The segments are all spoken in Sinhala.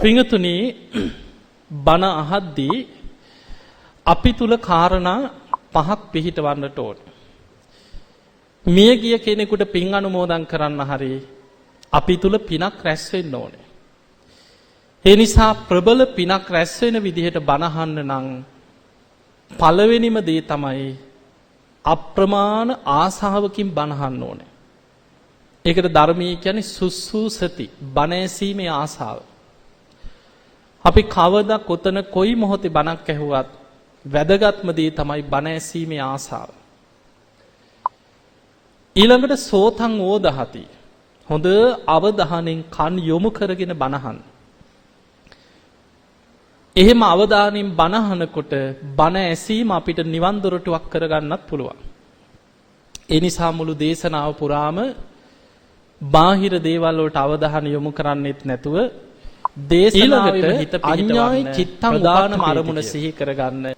පින්තුනි බණ අහද්දී අපි තුල කාරණා පහක් පිළිහිටවන්නට ඕන. මිය ගිය කෙනෙකුට පින් අනුමෝදන් කරන්න හරි අපි තුල පිනක් රැස් වෙන්න ඕනේ. ඒ නිසා ප්‍රබල පිනක් රැස් වෙන විදිහට බණ අහන්න නම් පළවෙනිම දේ තමයි අප්‍රමාණ ආසාවකින් බණ අහන්න ඕනේ. ඒකට ධර්මයේ කියන්නේ සුසුසති බණ ඇසීමේ ආසාව. අපි කවදා කොතන කොයි මොහොතේ බණක් ඇහුවත් වැදගත්ම දේ තමයි බණ ඇසීමේ ආසාව. ඊළඟට සෝතං ඕදහති. හොඳ අවධානයෙන් කන් යොමු කරගෙන බණ අහන්න. එහෙම අවධානයෙන් බණ අහනකොට බණ ඇසීම අපිට නිවන් දොරටුවක් කරගන්නත් පුළුවන්. ඒ නිසා මුළු දේශනාව පුරාම බාහිර දේවල් වලට අවධානය යොමු කරන්නෙත් නැතුව දේශනාවෙම හිත පිහිටවන්න චිත්තං උපානම අරමුණ සිහි කරගන්න.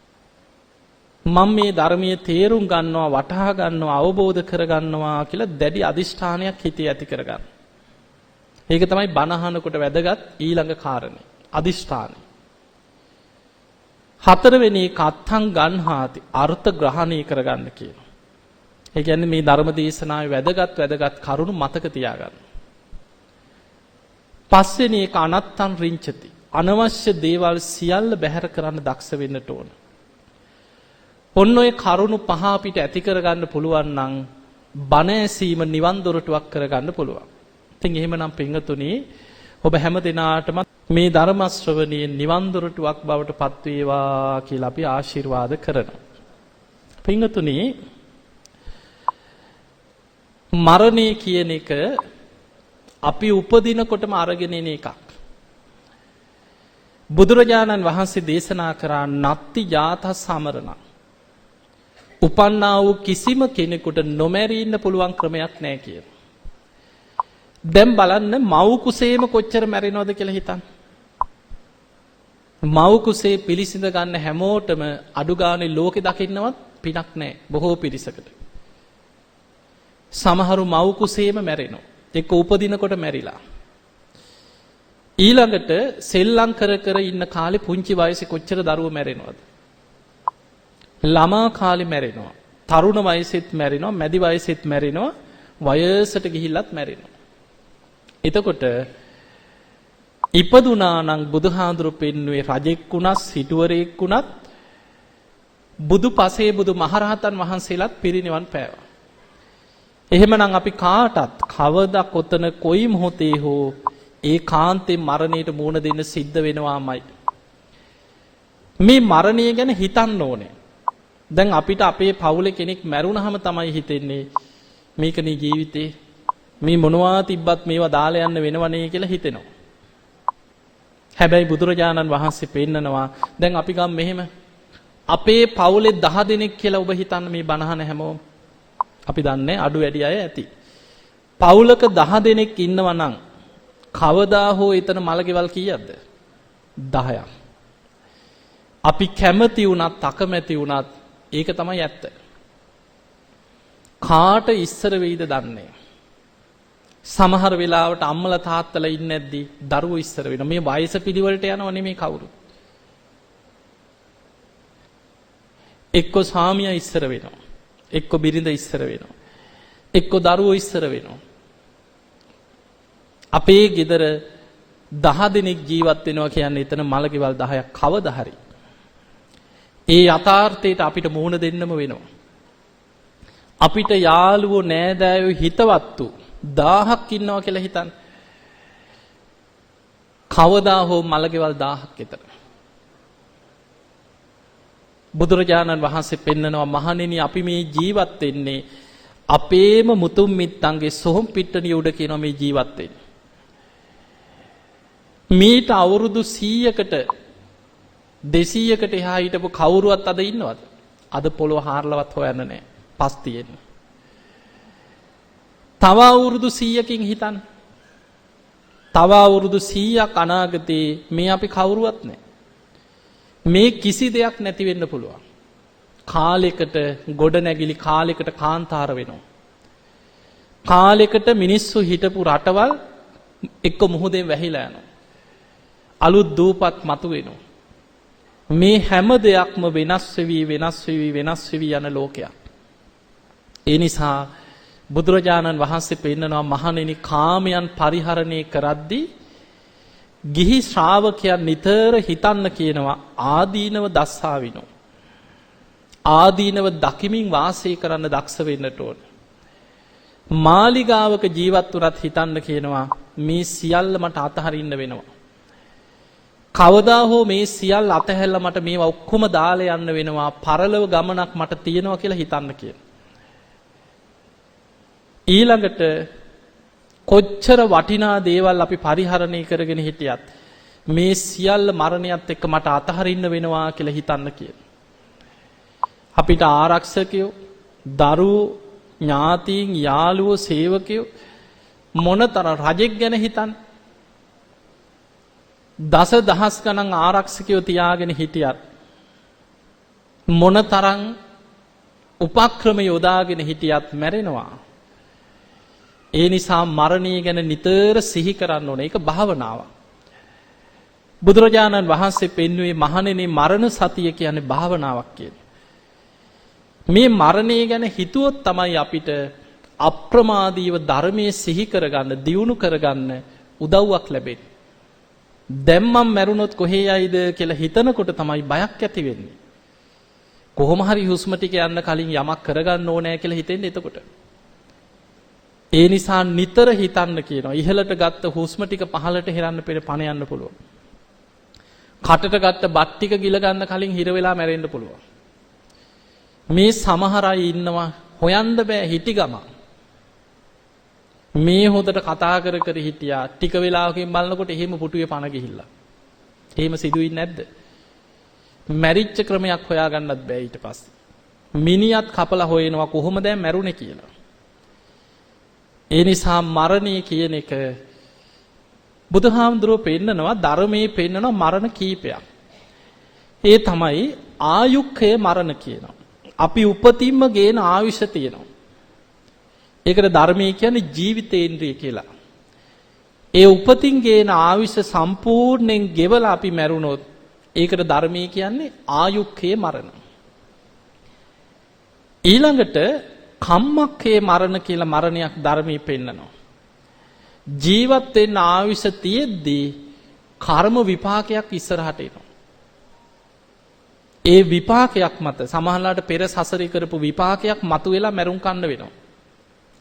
මම මේ ධර්මයේ තේරුම් ගන්නවා, වටහා ගන්නවා, අවබෝධ කරගන්නවා කියලා දැඩි අදිෂ්ඨානයක් හිතේ ඇති කරගන්න. ඒක තමයි බණ අහනකොට වැදගත් ඊළඟ කාරණේ. අදිෂ්ඨානය. හතරවෙනි එක අත්ථං ගන්හාති අර්ථ ග්‍රහණය කරගන්න කියනවා. ඒ කියන්නේ මේ ධර්ම දේශනාවේ වැදගත් කරුණු මතක තියාගන්න. පස්වෙනි එක අනත්තං රිංචති අනවශ්‍ය දේවල් සියල්ල බැහැර කරන්න දක්ෂ වෙන්නට ඕන. ඔන්න ඔය කරුණු පහ අපිට ඇති කරගන්න පුළුවන් නම් බණ ඇසීම නිවන් දොරටුවක් කරගන්න පුළුවන්. ඉතින් එහෙමනම් පින්වතුනි ඔබ හැම දිනාටම මේ ධර්ම ශ්‍රවණයේ නිවන් දොරටුවක් බවට පත් වේවා කියලා අපි ආශිර්වාද කරනවා. පින්වතුනි මරණය කියන එක අපි උපදිනකොටම අරගෙන එන එකක්. බුදුරජාණන් වහන්සේ දේශනා කරා නත්ති ජාත සමරණ. උපන්නා වූ කිසිම කෙනෙකුට නොමැරී ඉන්න පුළුවන් ක්‍රමයක් නැහැ කියලා. දැන් බලන්න මව් කුසේම කොච්චර මැරෙනවද කියලා හිතන්න. මව් කුසේ පිළිසිඳ ගන්න හැමෝටම අඩු ගානේ ලෝකේ දකින්නවත් පිනක් නැහැ බොහෝ පිරිසකට. සමහරු මව් කුසේම මැරෙනවා. එක්ක උපදිනකොට මැරිලා. ඊළඟට සෙල්ලම් කර ඉන්න කාලේ පුංචි වයසේ කොච්චර දරුවෝ මැරෙනවද? ළමා කාලේ මැරෙනවා. තරුණ වයසෙත් මැරෙනවා, මැදි වයසෙත් මැරෙනවා, වයසට ගිහිල්ලත් මැරෙනවා. එතකොට ඉපදුනා නම් බුදුහාඳුරු පෙන්වුවේ රජෙක් වුණත්, සිටුවරයෙක් වුණත් බුදු පසේ බුදු මහරහතන් වහන්සේලාත් පිරිනිවන් පෑවා. එහෙමනම් අපි කාටත් කවදා කොතන කොයි මොහොතේ හෝ ඒකාන්තේ මරණයට මුහුණ දෙන්න සිද්ධ වෙනවාමයි. මේ මරණය ගැන හිතන්න ඕනේ. දැන් අපිට අපේ පවුලේ කෙනෙක් මැරුණාම තමයි හිතෙන්නේ මේකනේ ජීවිතේ. මේ මොනවා තිබ්බත් මේවා දාලා යන්න වෙනවනේ කියලා හිතෙනවා. හැබැයි බුදුරජාණන් වහන්සේ පෙන්නනවා දැන් අපි ගම් මෙහෙම අපේ පවුලේ 10 දෙනෙක් කියලා ඔබ හිතන්න මේ බණහන හැමෝම අපි දන්නේ අඩු වැඩි අය ඇති. පවුලක 10 දෙනෙක් ඉන්නවා නම් කවදා හෝ එතන මලකෙවල් කීයක්ද? 10ක්. අපි කැමති වුණත් අකමැති වුණත් ඒක තමයි ඇත්ත. කාට ඉස්සර වෙයිද දන්නේ. සමහර වෙලාවට අම්මලා තාත්තලා ඉන්නේ නැද්දි දරුවෝ ඉස්සර වෙනවා. මේ වයස පිළිවෙලට යනව නෙමෙයි කවුරුත්. එක්ක ස්වාමියා ඉස්සර වෙනවා. එක්ක බිරිඳ ඉස්සර වෙනවා. එක්ක දරුවෝ ඉස්සර වෙනවා. අපේ ගෙදර 10 දෙනෙක් ජීවත් වෙනවා කියන්නේ එතන මලකෙවල් 10ක් කවදා හරි. ඒ යථාර්ථයට අපිට මුහුණ දෙන්නම වෙනවා. අපිට යාළුවෝ නෑදෑයෝ හිතවත්තු 1000ක් ඉන්නවා කියලා හිතන්න. කවදා හෝ මලකෙවල් 1000ක් විතර. බුදුරජාණන් වහන්සේ පෙන්නනවා මහණෙනි අපි මේ ජීවත් වෙන්නේ අපේම මුතුන් මිත්තන්ගේ සොහොන් පිට්ටනිය උඩ කියනවා මේ ජීවත් වෙන්නේ. මීට අවුරුදු 100කට 200කට එහා හිටපු කවුරුවත් අද ඉන්නවද? අද පොළොව හාරලවත් හොයන්න නැහැ. පස් තියෙන්නේ. තව අවුරුදු 100කින් හිතන්න. තව අවුරුදු 100ක් අනාගතේ මේ අපි කවුරුවත් නැහැ. මේ කිසි දෙයක් නැති වෙන්න පුළුවන්. කාලයකට ගොඩනැගිලි කාලයකට කාන්තාර වෙනවා. කාලයකට මිනිස්සු හිටපු රටවල් එක්ක මුහුදෙන් වැහිලා යනවා. අලුත් දූපත් මතුවෙනවා. මේ හැම දෙයක්ම වෙනස් වෙවි යන ලෝකයක්. ඒ නිසා බුදුරජාණන් වහන්සේ පෙන්නනවා මහණෙනි කාමයන් පරිහරණය කරද්දී ගිහි ශ්‍රාවකයන් නිතර හිතන්න කියනවා ආදීනව දස්සාවිනෝ. ආදීනව දකිමින් වාසය කරන්න දක්ෂ වෙන්නට ඕන. මාලිගාවක ජීවත් වුණත් හිතන්න කියනවා මේ සියල්ල මට අතහරින්න වෙනවා. කවදා හෝ මේ සියල්ල අතහැරලා මට මේවා ඔක්කොම දාලා යන්න වෙනවා. පරලොව ගමනක් මට තියෙනවා කියලා හිතන්න කියනවා. ඊළඟට කොච්චර වටිනා දේවල් අපි පරිහරණය කරගෙන හිටියත් මේ සියල්ල මරණයත් එක්ක මට අතහරින්න වෙනවා කියලා හිතන්න කියන. අපිට ආරක්ෂකයෝ, දරුවෝ, ඥාතීන්, යාළුවෝ, සේවකයෝ මොනතරම් රජෙක් ගැන හිතන්න. දසදහස් ගණන් ආරක්ෂකයෝ තියාගෙන හිටියත් මොනතරම් උපක්‍රම යොදාගෙන හිටියත් මැරෙනවා. ඒ නිසා මරණය ගැන නිතර සිහි කරන්න ඕනේ. ඒක භාවනාවක්. බුදුරජාණන් වහන්සේ පෙන්වුවේ මහණෙනි මරණ සතිය කියන්නේ භාවනාවක් කියලා. මේ මරණය ගැන හිතුවොත් තමයි අපිට අප්‍රමාදීව ධර්මයේ සිහි කරගන්න, දියුණු කරගන්න උදව්වක් ලැබෙන්නේ. දැන් මම මැරුණොත් කොහේ යයිද කියලා හිතනකොට තමයි බයක් ඇති වෙන්නේ. කොහොම හරි හුස්ම ටික යන්න කලින් යමක් කරගන්න ඕනේ කියලා හිතෙන්නේ එතකොට. ඒ නිසා නිතර හිතන්න කියනවා. ඉහළට ගත්ත හුස්ම ටික පහළට හෙරන්න පෙර පණ යන්න පුළුවන්. කටට ගත්ත බත් ටික ගිල ගන්න කලින් හිර වෙලා මැරෙන්න පුළුවන්. මේ සමහර අය ඉන්නවා හොයන්න බෑ හිටි ගම. මේ හොදට කතා කර කර හිටියා ටික වෙලාවකින් බලනකොට එහෙම පුටුවේ පණ ගිහිල්ලා. එහෙම සිදුවෙන්නේ නැද්ද? මැරිච්ච ක්‍රමයක් හොයාගන්නත් බෑ ඊට පස්සේ. මිනිහත් කපලා හොයනවා කොහොමද මැරුණේ කියලා. ඒ නිසා මරණය කියන එක බුදුහාමුදුරුවෝ පෙන්නනවා ධර්මයේ පෙන්නනවා මරණ කීපයක්. ඒ තමයි ආයුක්ඛය මරණ කියනවා. අපි උපතින්ම ගේන ආයුෂ තියෙනවා. ඒකට ධර්මයේ කියන්නේ ජීවිතේන්ද්‍රිය කියලා. ඒ උපතින් ගේන ආයුෂ සම්පූර්ණයෙන් ගෙවලා අපි මැරුණොත් ඒකට ධර්මයේ කියන්නේ ආයුක්ඛය මරණ. ඊළඟට කම්මක්ඛේ මරණ කියලා මරණයක් ධර්මයේ පෙන්නනවා. ජීවත් වෙන්න ආයුෂ තියෙද්දී කර්ම විපාකයක් ඉස්සරහට එනවා. ඒ විපාකයක් මත සමහරලාට පෙර සසරේ කරපු විපාකයක් මතුවෙලා මැරුම් කන්න වෙනවා.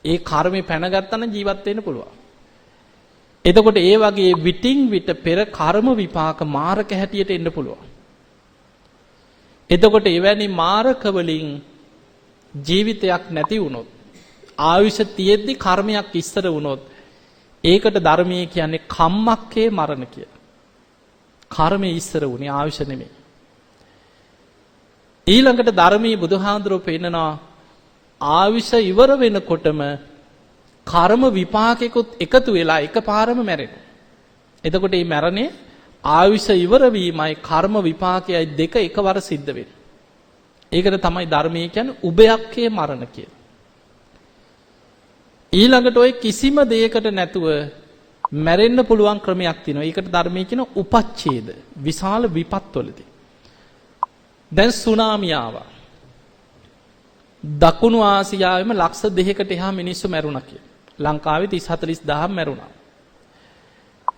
ඒ කර්මේ පැනගත්තා නම් ජීවත් වෙන්න පුළුවන්. එතකොට ඒ වගේ විටින් විට පෙර කර්ම විපාක මාරක හැටියට එන්න පුළුවන්. එතකොට එවැනි මාරක වලින් ජීවිතයක් නැති වුණොත් ආයුෂ තියෙද්දි කර්මයක් ඉස්සර වුණොත් ඒකට ධර්මයේ කියන්නේ කම්මක්ඛේ මරණ කියලා. කර්මයේ ඉස්සර වුණේ ආයුෂ නෙමෙයි. ඊළඟට ධර්මයේ බුදුහාඳුරෝ පෙන්නනවා ආයුෂ ඉවර වෙනකොටම කර්ම විපාකෙකුත් එකතු වෙලා එකපාරම මැරෙනවා. එතකොට මේ මරණය ආයුෂ ඉවර වීමයි කර්ම විපාකයයි දෙක එකවර සිද්ධ වෙන්නේ. ඒකට තමයි ධර්මයේ කියන්නේ උභයක්ඛේ මරණ කියලා. ඊළඟට ඔය කිසිම දෙයකට නැතුව මැරෙන්න පුළුවන් ක්‍රමයක් තියෙනවා. ඒකට ධර්මයේ කියන උපච්ඡේද විශාල විපත්වලදී. දැන් සුනාමි ආවා. දකුණු ආසියාවෙම ලක්ෂ 2කට එහා මිනිස්සු මැරුණා කියලා. ලංකාවේ 30-40000 මැරුණා.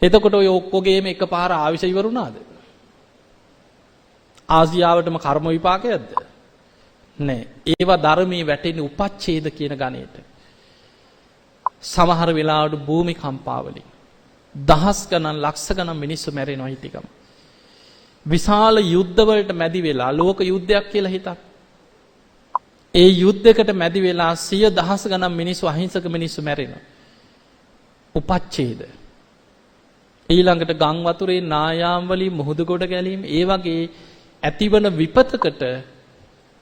එතකොට ඔය ඔක්කොගේම එකපාර ආවිෂ ඉවරුණාද? ආසියාවටම කර්ම විපාකයක්ද? නෑ. ඒවා ධර්මයේ වැටෙන්නේ උපච්ඡේද කියන ගණයට. සමහර වෙලාවට භූමිකම්පාවලින් දහස් ගණන් ලක්ෂ ගණන් මිනිස්සු මැරෙනවා හිටිකම. විශාල යුද්ධවලට මැදි වෙලා ලෝක යුද්ධයක් කියලා හිතක්. ඒ යුද්ධයකට මැදි වෙලා 100,000 ගණන් මිනිස්සු අහිංසක මිනිස්සු මැරෙනවා. උපච්ඡේද. ඊළඟට ගම් වතුරේ නායාම් වලින් මුහුදු කොට ගැලීම ඒ වගේ ඇතිවන විපතකට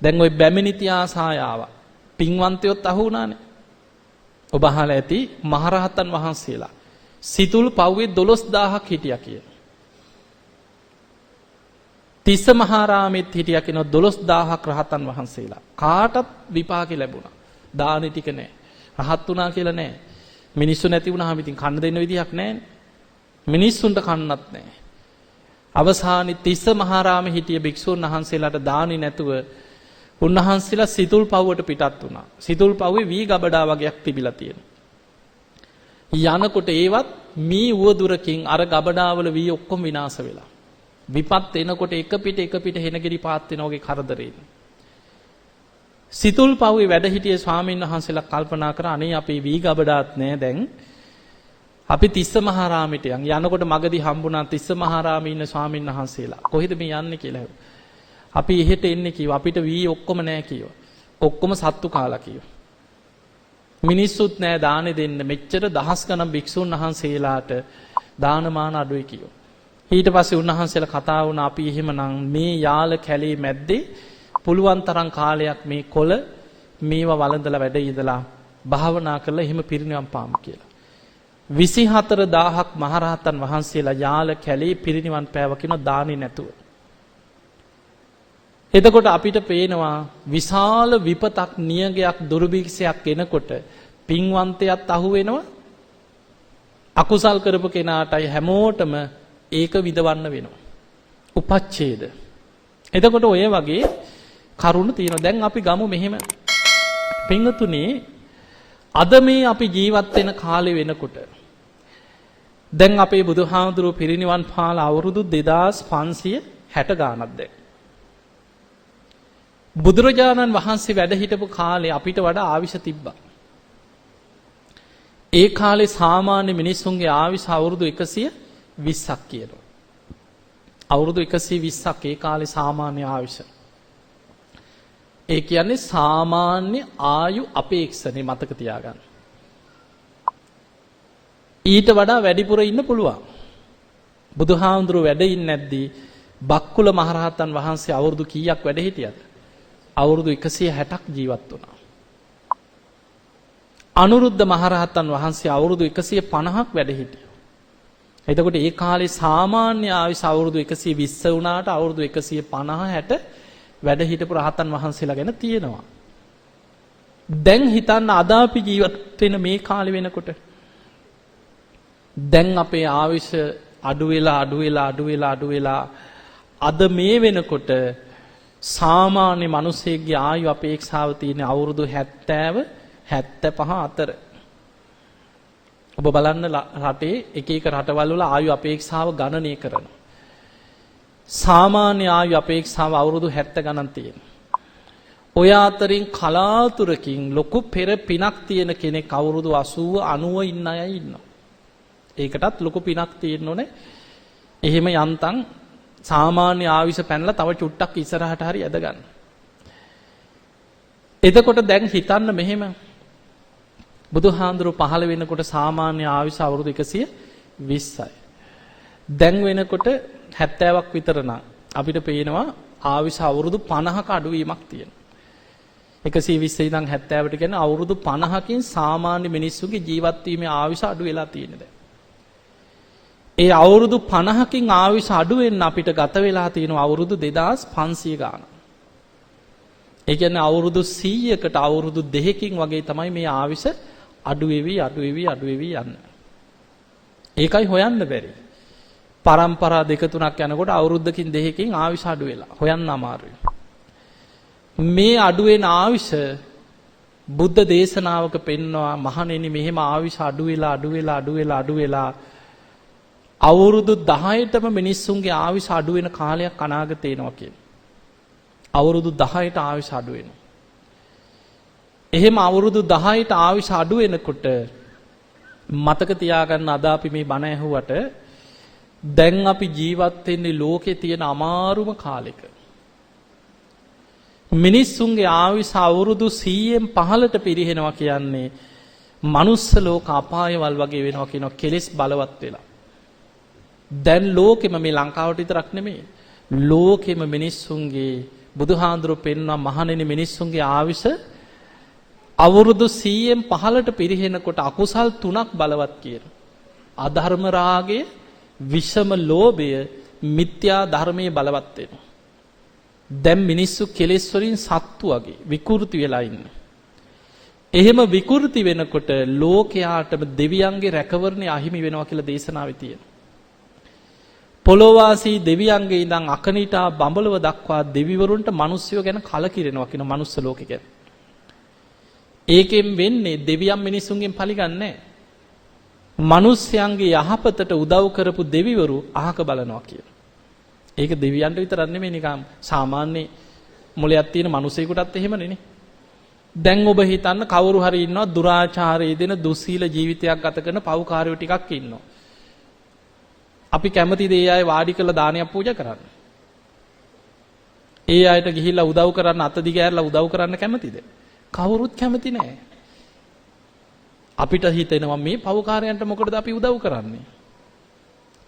දැන් ওই බැමිණි ඉතිහාසය ආවා. පින්වන්තයොත් අහු වුණානේ. ඔබ අහලා ඇති මහරහතන් වහන්සේලා සිතුල් පව්වේ 12000ක් හිටියා කියලා. තිස්ස මහරාමෙත් හිටියා කියන 12000ක් රහතන් වහන්සේලා. කාටත් විපාකෙ ලැබුණා. දානි ටික නෑ. රහත් වුණා කියලා නෑ. මිනිස්සු නැති වුණාම ඉතින් කන්න දෙන්න විදියක් නෑනේ. මිනිස්සුන්ට කන්නත් නෑ. අවසානයේ තිස්ස මහරාමේ හිටිය භික්ෂුන් වහන්සේලාට දානි නැතුව උන්වහන්සේලා සිතුල් පව්වට පිටත් වුණා. සිතුල් පව්වේ වී ගබඩා වගේක් තිබිලා තියෙනවා. යනකොට ඒවත් මී උවදුරකින් අර ගබඩාවල වී ඔක්කොම විනාශ වෙලා. විපත් එනකොට එක පිට හෙනගිරි පාත් වෙන වගේ කරදරේ. සිතුල් පව්වේ වැඩ හිටිය ස්වාමීන් වහන්සේලා කල්පනා කරා අනේ අපේ වී ගබඩාත් නෑ දැන්. අපි තිස්ස මහරාමයට යනකොට මගදී හම්බුණා තිස්ස මහරාමේ ඉන්න ස්වාමීන් වහන්සේලා. කොහෙද මේ යන්නේ කියලා. අපි එහෙට එන්නේ කිව්වා. අපිට වී ඔක්කොම නෑ කිව්වා. ඔක්කොම සත්තු කාලා කිව්වා. මිනිස්සුත් නෑ දානේ දෙන්න. මෙච්චර දහස් ගණන් භික්ෂුන් වහන්සේලාට දානමාන අඩුයි කිව්වා. ඊට පස්සේ උන්වහන්සේලා කතා වුණා අපි එහෙමනම් මේ යාල කැලේ මැද්දේ පුළුවන් තරම් කාලයක් මේ කොළ මේවා වළඳලා වැඩ ඉඳලා භාවනා කරලා එහෙම පිරිනිවන් පාමු කියලා. 24000ක් මහරහතන් වහන්සේලා යාල කැලේ පිරිනිවන් පෑව කියන දානේ නැතුව. එතකොට අපිට පේනවා විශාල විපතක් නියගයක් දුර්භික්ෂයක් එනකොට පින්වන්තයත් අහු වෙනවා අකුසල් කරපු කෙනාටයි හැමෝටම ඒක විඳවන්න වෙනවා. උපච්ඡේද. එතකොට ඔය වගේ කරුණ තියෙනවා. දැන් අපි ගමු මෙහෙම පින්තුනේ අද මේ අපි ජීවත් වෙන කාලේ වෙනකොට දැන් අපේ බුදුහාමුදුරුවෝ පිරිනිවන් පාලා අවුරුදු 2560 ගානක් දැන්. බුදුරජාණන් වහන්සේ වැඩ හිටපු කාලේ අපිට වඩා ආයුෂ තිබ්බා. ඒ කාලේ සාමාන්‍ය මිනිස්සුන්ගේ ආයුෂ අවුරුදු 120ක් කියනවා. අවුරුදු 120ක් ඒ කාලේ සාමාන්‍ය ආයුෂ. ඒ කියන්නේ සාමාන්‍ය ආයු අපේක්ෂණේ මතක තියාගන්න. ඊට වඩා වැඩිපුර ඉන්න පුළුවන්. බුදුහාමුදුරුවෝ වැඩ ඉන්නේ නැද්දී බක්කුල මහරහතන් වහන්සේ අවුරුදු කීයක් වැඩ හිටියද? අවුරුදු 160ක් ජීවත් වුණා. අනුරුද්ධ මහරහතන් වහන්සේ අවුරුදු 150ක් වැඩ හිටියා. එතකොට ඒ කාලේ සාමාන්‍ය ආයුෂ අවුරුදු 120 වුණාට අවුරුදු 150 60 වැඩ හිටපු රහතන් වහන්සේලා ගැන තියෙනවා. දැන් හිතන්න අද අපි ජීවත් වෙන මේ කාලේ වෙනකොට දැන් අපේ ආයුෂ අඩු වෙලා අද මේ වෙනකොට සාමාන්‍ය මිනිසෙක්ගේ ආයු අපේක්ෂාව තියෙන අවුරුදු 70 75 අතර. ඔබ බලන්න රටේ එක රටවල් වල ආයු අපේක්ෂාව ගණනය කරනවා. සාමාන්‍ය ආයු අපේක්ෂාව අවුරුදු 70 ගණන් තියෙනවා. ඔය අතරින් කලාතුරකින් ලොකු පෙර පිනක් තියෙන කෙනෙක් අවුරුදු 80 90 ඉන්න අය ඉන්නවා. ඒකටත් ලොකු පිනක් තියෙන්න ඕනේ. එහෙම යන්තම් සාමාන්‍ය ආයුෂ පැනලා තව චුට්ටක් ඉස්සරහට හරි ඇද ගන්න. එතකොට දැන් හිතන්න මෙහෙම බුදුහාඳුරු පහළ වෙනකොට සාමාන්‍ය ආයුෂ අවුරුදු 120යි. දැන් වෙනකොට 70ක් විතර නම් අපිට පේනවා ආයුෂ අවුරුදු 50ක අඩුවීමක් තියෙනවා. 120 ඉඳන් 70ට කියන්නේ අවුරුදු 50කින් සාමාන්‍ය මිනිස්සුගේ ජීවත් වීමේ ආයුෂ අඩු වෙලා තියෙන දැන්. ඒ අවුරුදු 50කින් ආයුෂ අඩු වෙන්න අපිට ගත වෙලා තියෙනවා අවුරුදු 2500 ගාන. ඒ කියන්නේ අවුරුදු 100කට අවුරුදු 2කින් වගේ තමයි මේ ආයුෂ අඩු වෙවි යන්නේ. ඒකයි හොයන්න බැරි. පරම්පරා 2-3ක් යනකොට අවුරුද්දකින් 2කින් ආයුෂ අඩු වෙලා හොයන්න අමාරුයි. මේ අඩු වෙන ආයුෂ බුද්ධ දේශනාවක පෙන්වනවා මහණෙනි මෙහෙම ආයුෂ අඩු වෙලා අවුරුදු 10ටම මිනිස්සුන්ගේ ආයුෂ අඩු වෙන කාලයක් අනාගතේ එනවා කියන. අවුරුදු 10ට ආයුෂ අඩු වෙනවා. එහෙම අවුරුදු 10ට ආයුෂ අඩු වෙනකොට මතක තියාගන්න අද අපි මේ බණ ඇහුවට දැන් අපි ජීවත් වෙන්නේ ලෝකේ තියෙන අමාරුම කාලෙක. මිනිස්සුන්ගේ ආයුෂ අවුරුදු 100න් 15ට පිරිහෙනවා කියන්නේ මනුස්ස ලෝක අපායවල් වගේ වෙනවා කියනවා කෙලෙස් බලවත් වෙලා. දැන් ලෝකෙම මේ ලංකාවට විතරක් නෙමෙයි ලෝකෙම මිනිස්සුන්ගේ බුදුහාඳුරු පෙන්වන මහණෙනි මිනිස්සුන්ගේ ආයුෂ අවුරුදු 100න් 15ට පිරිහෙනකොට අකුසල් 3ක් බලවත් කියන. අධර්ම රාගය, විෂම ලෝභය, මිත්‍යා ධර්මයේ බලවත් වෙනවා. දැන් මිනිස්සු කෙලෙස් වලින් සත්තු වගේ විකෘති වෙලා ඉන්නේ. එහෙම විකෘති වෙනකොට ලෝකයාටම දෙවියන්ගේ රැකවරණය අහිමි වෙනවා කියලා දේශනාවේ තියෙනවා. පොළොවාසී දෙවියන්ගේ ඉඳන් අකනිටා බඹලව දක්වා දෙවිවරුන්ට මිනිස්සුયો ගැන කලකිරෙනවා කියන මනුස්ස ලෝකෙ ගැන. ඒකෙන් වෙන්නේ දෙවියන් මිනිසුන්ගෙන් පරිගන්නේ මිනිස්යන්ගේ යහපතට උදව් කරපු දෙවිවරු අහක බලනවා කියන. ඒක දෙවියන්ට විතරක් නෙමෙයි නිකම් සාමාන්‍ය මොලයක් තියෙන මිනිසෙකුටත් එහෙමනේ නේ. දැන් ඔබ හිතන්න කවුරු හරි ඉන්නවා දුරාචාරයේ දෙන දුස්සීල ජීවිතයක් ගත කරන පව්කාරයෝ ටිකක් ඉන්නවා. අපි කැමතිද ඒ අය වාඩි කරලා දානයක් පූජා කරන්න? ඒ අයට ගිහිල්ලා උදව් කරන්න අත දිගෑරලා උදව් කරන්න කැමතිද? කවුරුත් කැමති නැහැ. අපිට හිතෙනවා මේ පව්කාරයන්ට මොකටද අපි උදව් කරන්නේ?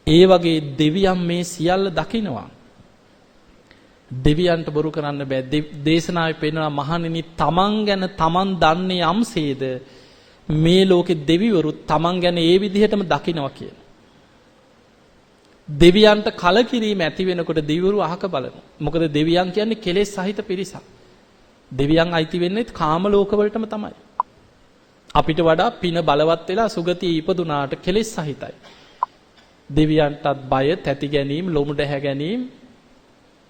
ඒ වගේ දෙවියන් මේ සියල්ල දකිනවා. දෙවියන්ට බොරු කරන්න බෑ. දේශනාවේ පෙන්නනවා මහණෙනි තමන් ගැන තමන් දන්නේ යම්සේද මේ ලෝකේ දෙවිවරු තමන් ගැන ඒ විදිහටම දකිනවා කියන. දෙවියන්ට කලකිරීම ඇති වෙනකොට දෙවිවරු අහක බලනවා. මොකද දෙවියන් කියන්නේ කෙලෙස් සහිත පිරිසක්. දෙවියන් අයිති වෙන්නේ කාම ලෝකවලටම තමයි. අපිට වඩා පින බලවත් වෙලා සුගතිය ඉපදුනාට කෙලෙස් සහිතයි. දෙවියන්ටත් බය, තැති ගැනීම, ලොමු දැහැ ගැනීම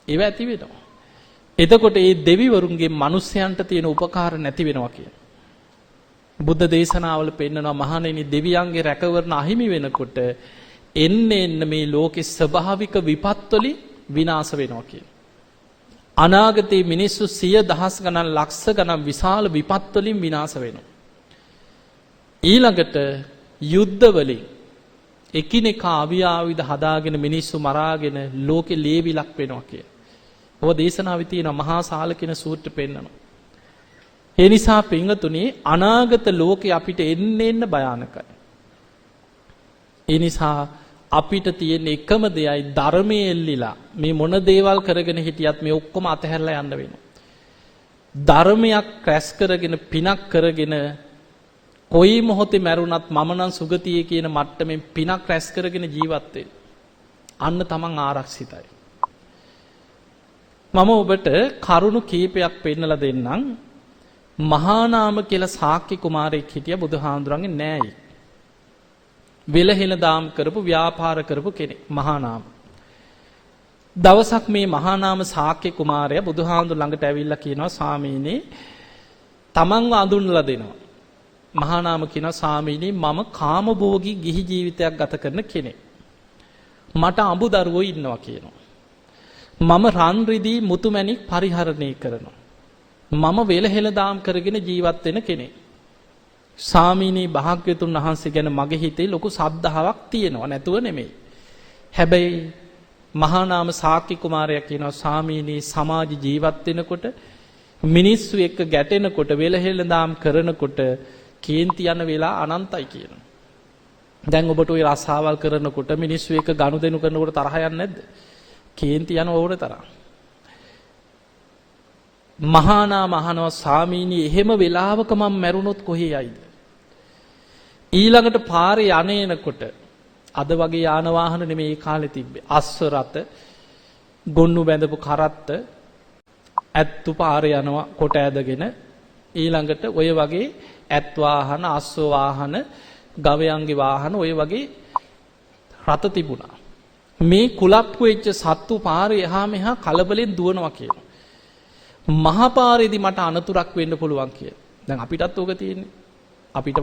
ඒව ඇති වෙනවා. එතකොට මේ දෙවිවරුන්ගේ මිනිස්යන්ට තියෙන උපකාර නැති වෙනවා කියන. බුද්ධ දේශනාවල පෙන්නනවා මහණෙනි දෙවියන්ගේ රැකවරණ අහිමි වෙනකොට එන්න මේ ලෝකේ ස්වභාවික විපත් වලින් විනාශ වෙනවා කියන. අනාගතේ මිනිස්සු 100,000 ගණන් ලක්ෂ ගණන් විශාල විපත් වලින් විනාශ වෙනවා. ඊළඟට යුද්ධ වලින් එකිනෙකා අවියාවිද හදාගෙන මිනිස්සු මරාගෙන ලෝකෙ ලේවිලක් වෙනවා කිය. ඔබ දේශනාවේ තියෙන මහා සාල කියන සූත්‍රය පෙන්නනවා. ඒ නිසා පින්වතුනි අනාගත ලෝකේ අපිට එන්න භයානකයි. ඒ නිසා අපිට තියෙන එකම දෙයයි ධර්මයේ එල්ලිලා මේ මොන දේවල් කරගෙන හිටියත් මේ ඔක්කොම අතහැරලා යන්න වෙනවා. ධර්මයක් රැස් කරගෙන පිනක් කරගෙන කොයි මොහොතේ මැරුණත් මම නම් සුගතියේ කියන මට්ටමින් පිනක් රැස් කරගෙන ජීවත් වෙන්න. අන්න තමන් ආරක්ෂිතයි. මම ඔබට කරුණු කීපයක් පෙන්නලා දෙන්නම්. මහානාම කියලා ශාක්‍ය කුමාරයෙක් හිටිය බුදුහාඳුරන්ගේ නෑයි. වෙලහෙල දාම් කරපු ව්‍යාපාර කරපු කෙනෙක් මහානාම. දවසක් මේ මහානාම ශාක්‍ය කුමාරයා බුදුහාඳුර ළඟට ඇවිල්ලා කියනවා ස්වාමීනි තමන්ව අඳුන්ලා දෙනවා. මහානාම කියනවා ස්වාමීනි මම කාමභෝගී ගිහි ජීවිතයක් ගත කරන කෙනෙක්. මට අඹ දරුවෝ ඉන්නවා කියනවා. මම රන් රිදී මුතුමැණික් පරිහරණය කරනවා. මම වෙලහෙල දාම් කරගෙන ජීවත් වෙන කෙනෙක්. ස්වාමීනි භාග්‍යතුන් වහන්සේ ගැන මගේ හිතේ ලොකු සද්ධාාවක් තියෙනවා නැතුව නෙමෙයි. හැබැයි මහානාම ශාක්‍ය කුමාරයා කියනවා ස්වාමීනි සමාජ ජීවත් වෙනකොට මිනිස්සු එක්ක ගැටෙනකොට වෙලහෙල දාම් කරනකොට කේන්ති යන වෙලා අනන්තයි කියනවා. දැන් ඔබට ওই රසාවල් කරනකොට මිනිස්සු එක්ක ගනුදෙනු කරනකොට තරහ යන්නේ නැද්ද? කේන්ති යන ඕන තරම්. මහානාම අහනවා ස්වාමීනි එහෙම වෙලාවක මම මැරුණොත් කොහේ යයිද? ඊළඟට පාරේ යන්නේනකොට අද වගේ යාන වාහන නෙමෙයි ඒ කාලේ තිබ්බේ. අස්ව රත, ගොන්නු බැඳපු කරත්ත, ඇත්තු පාරේ යනවා කොට ඇදගෙන ඊළඟට ඔය වගේ ඇත් වාහන, අස්ව වාහන, ගවයන්ගේ වාහන ඔය වගේ රත තිබුණා. මේ කුලප්පු වෙච්ච සත්තු පාරේ එහා මෙහා කලබලෙන් දුවනවා කියනවා. මහපාරේදී මට අනතුරක් වෙන්න පුළුවන් කියලා. දැන් අපිටත් ඕක තියෙන්නේ. අපිට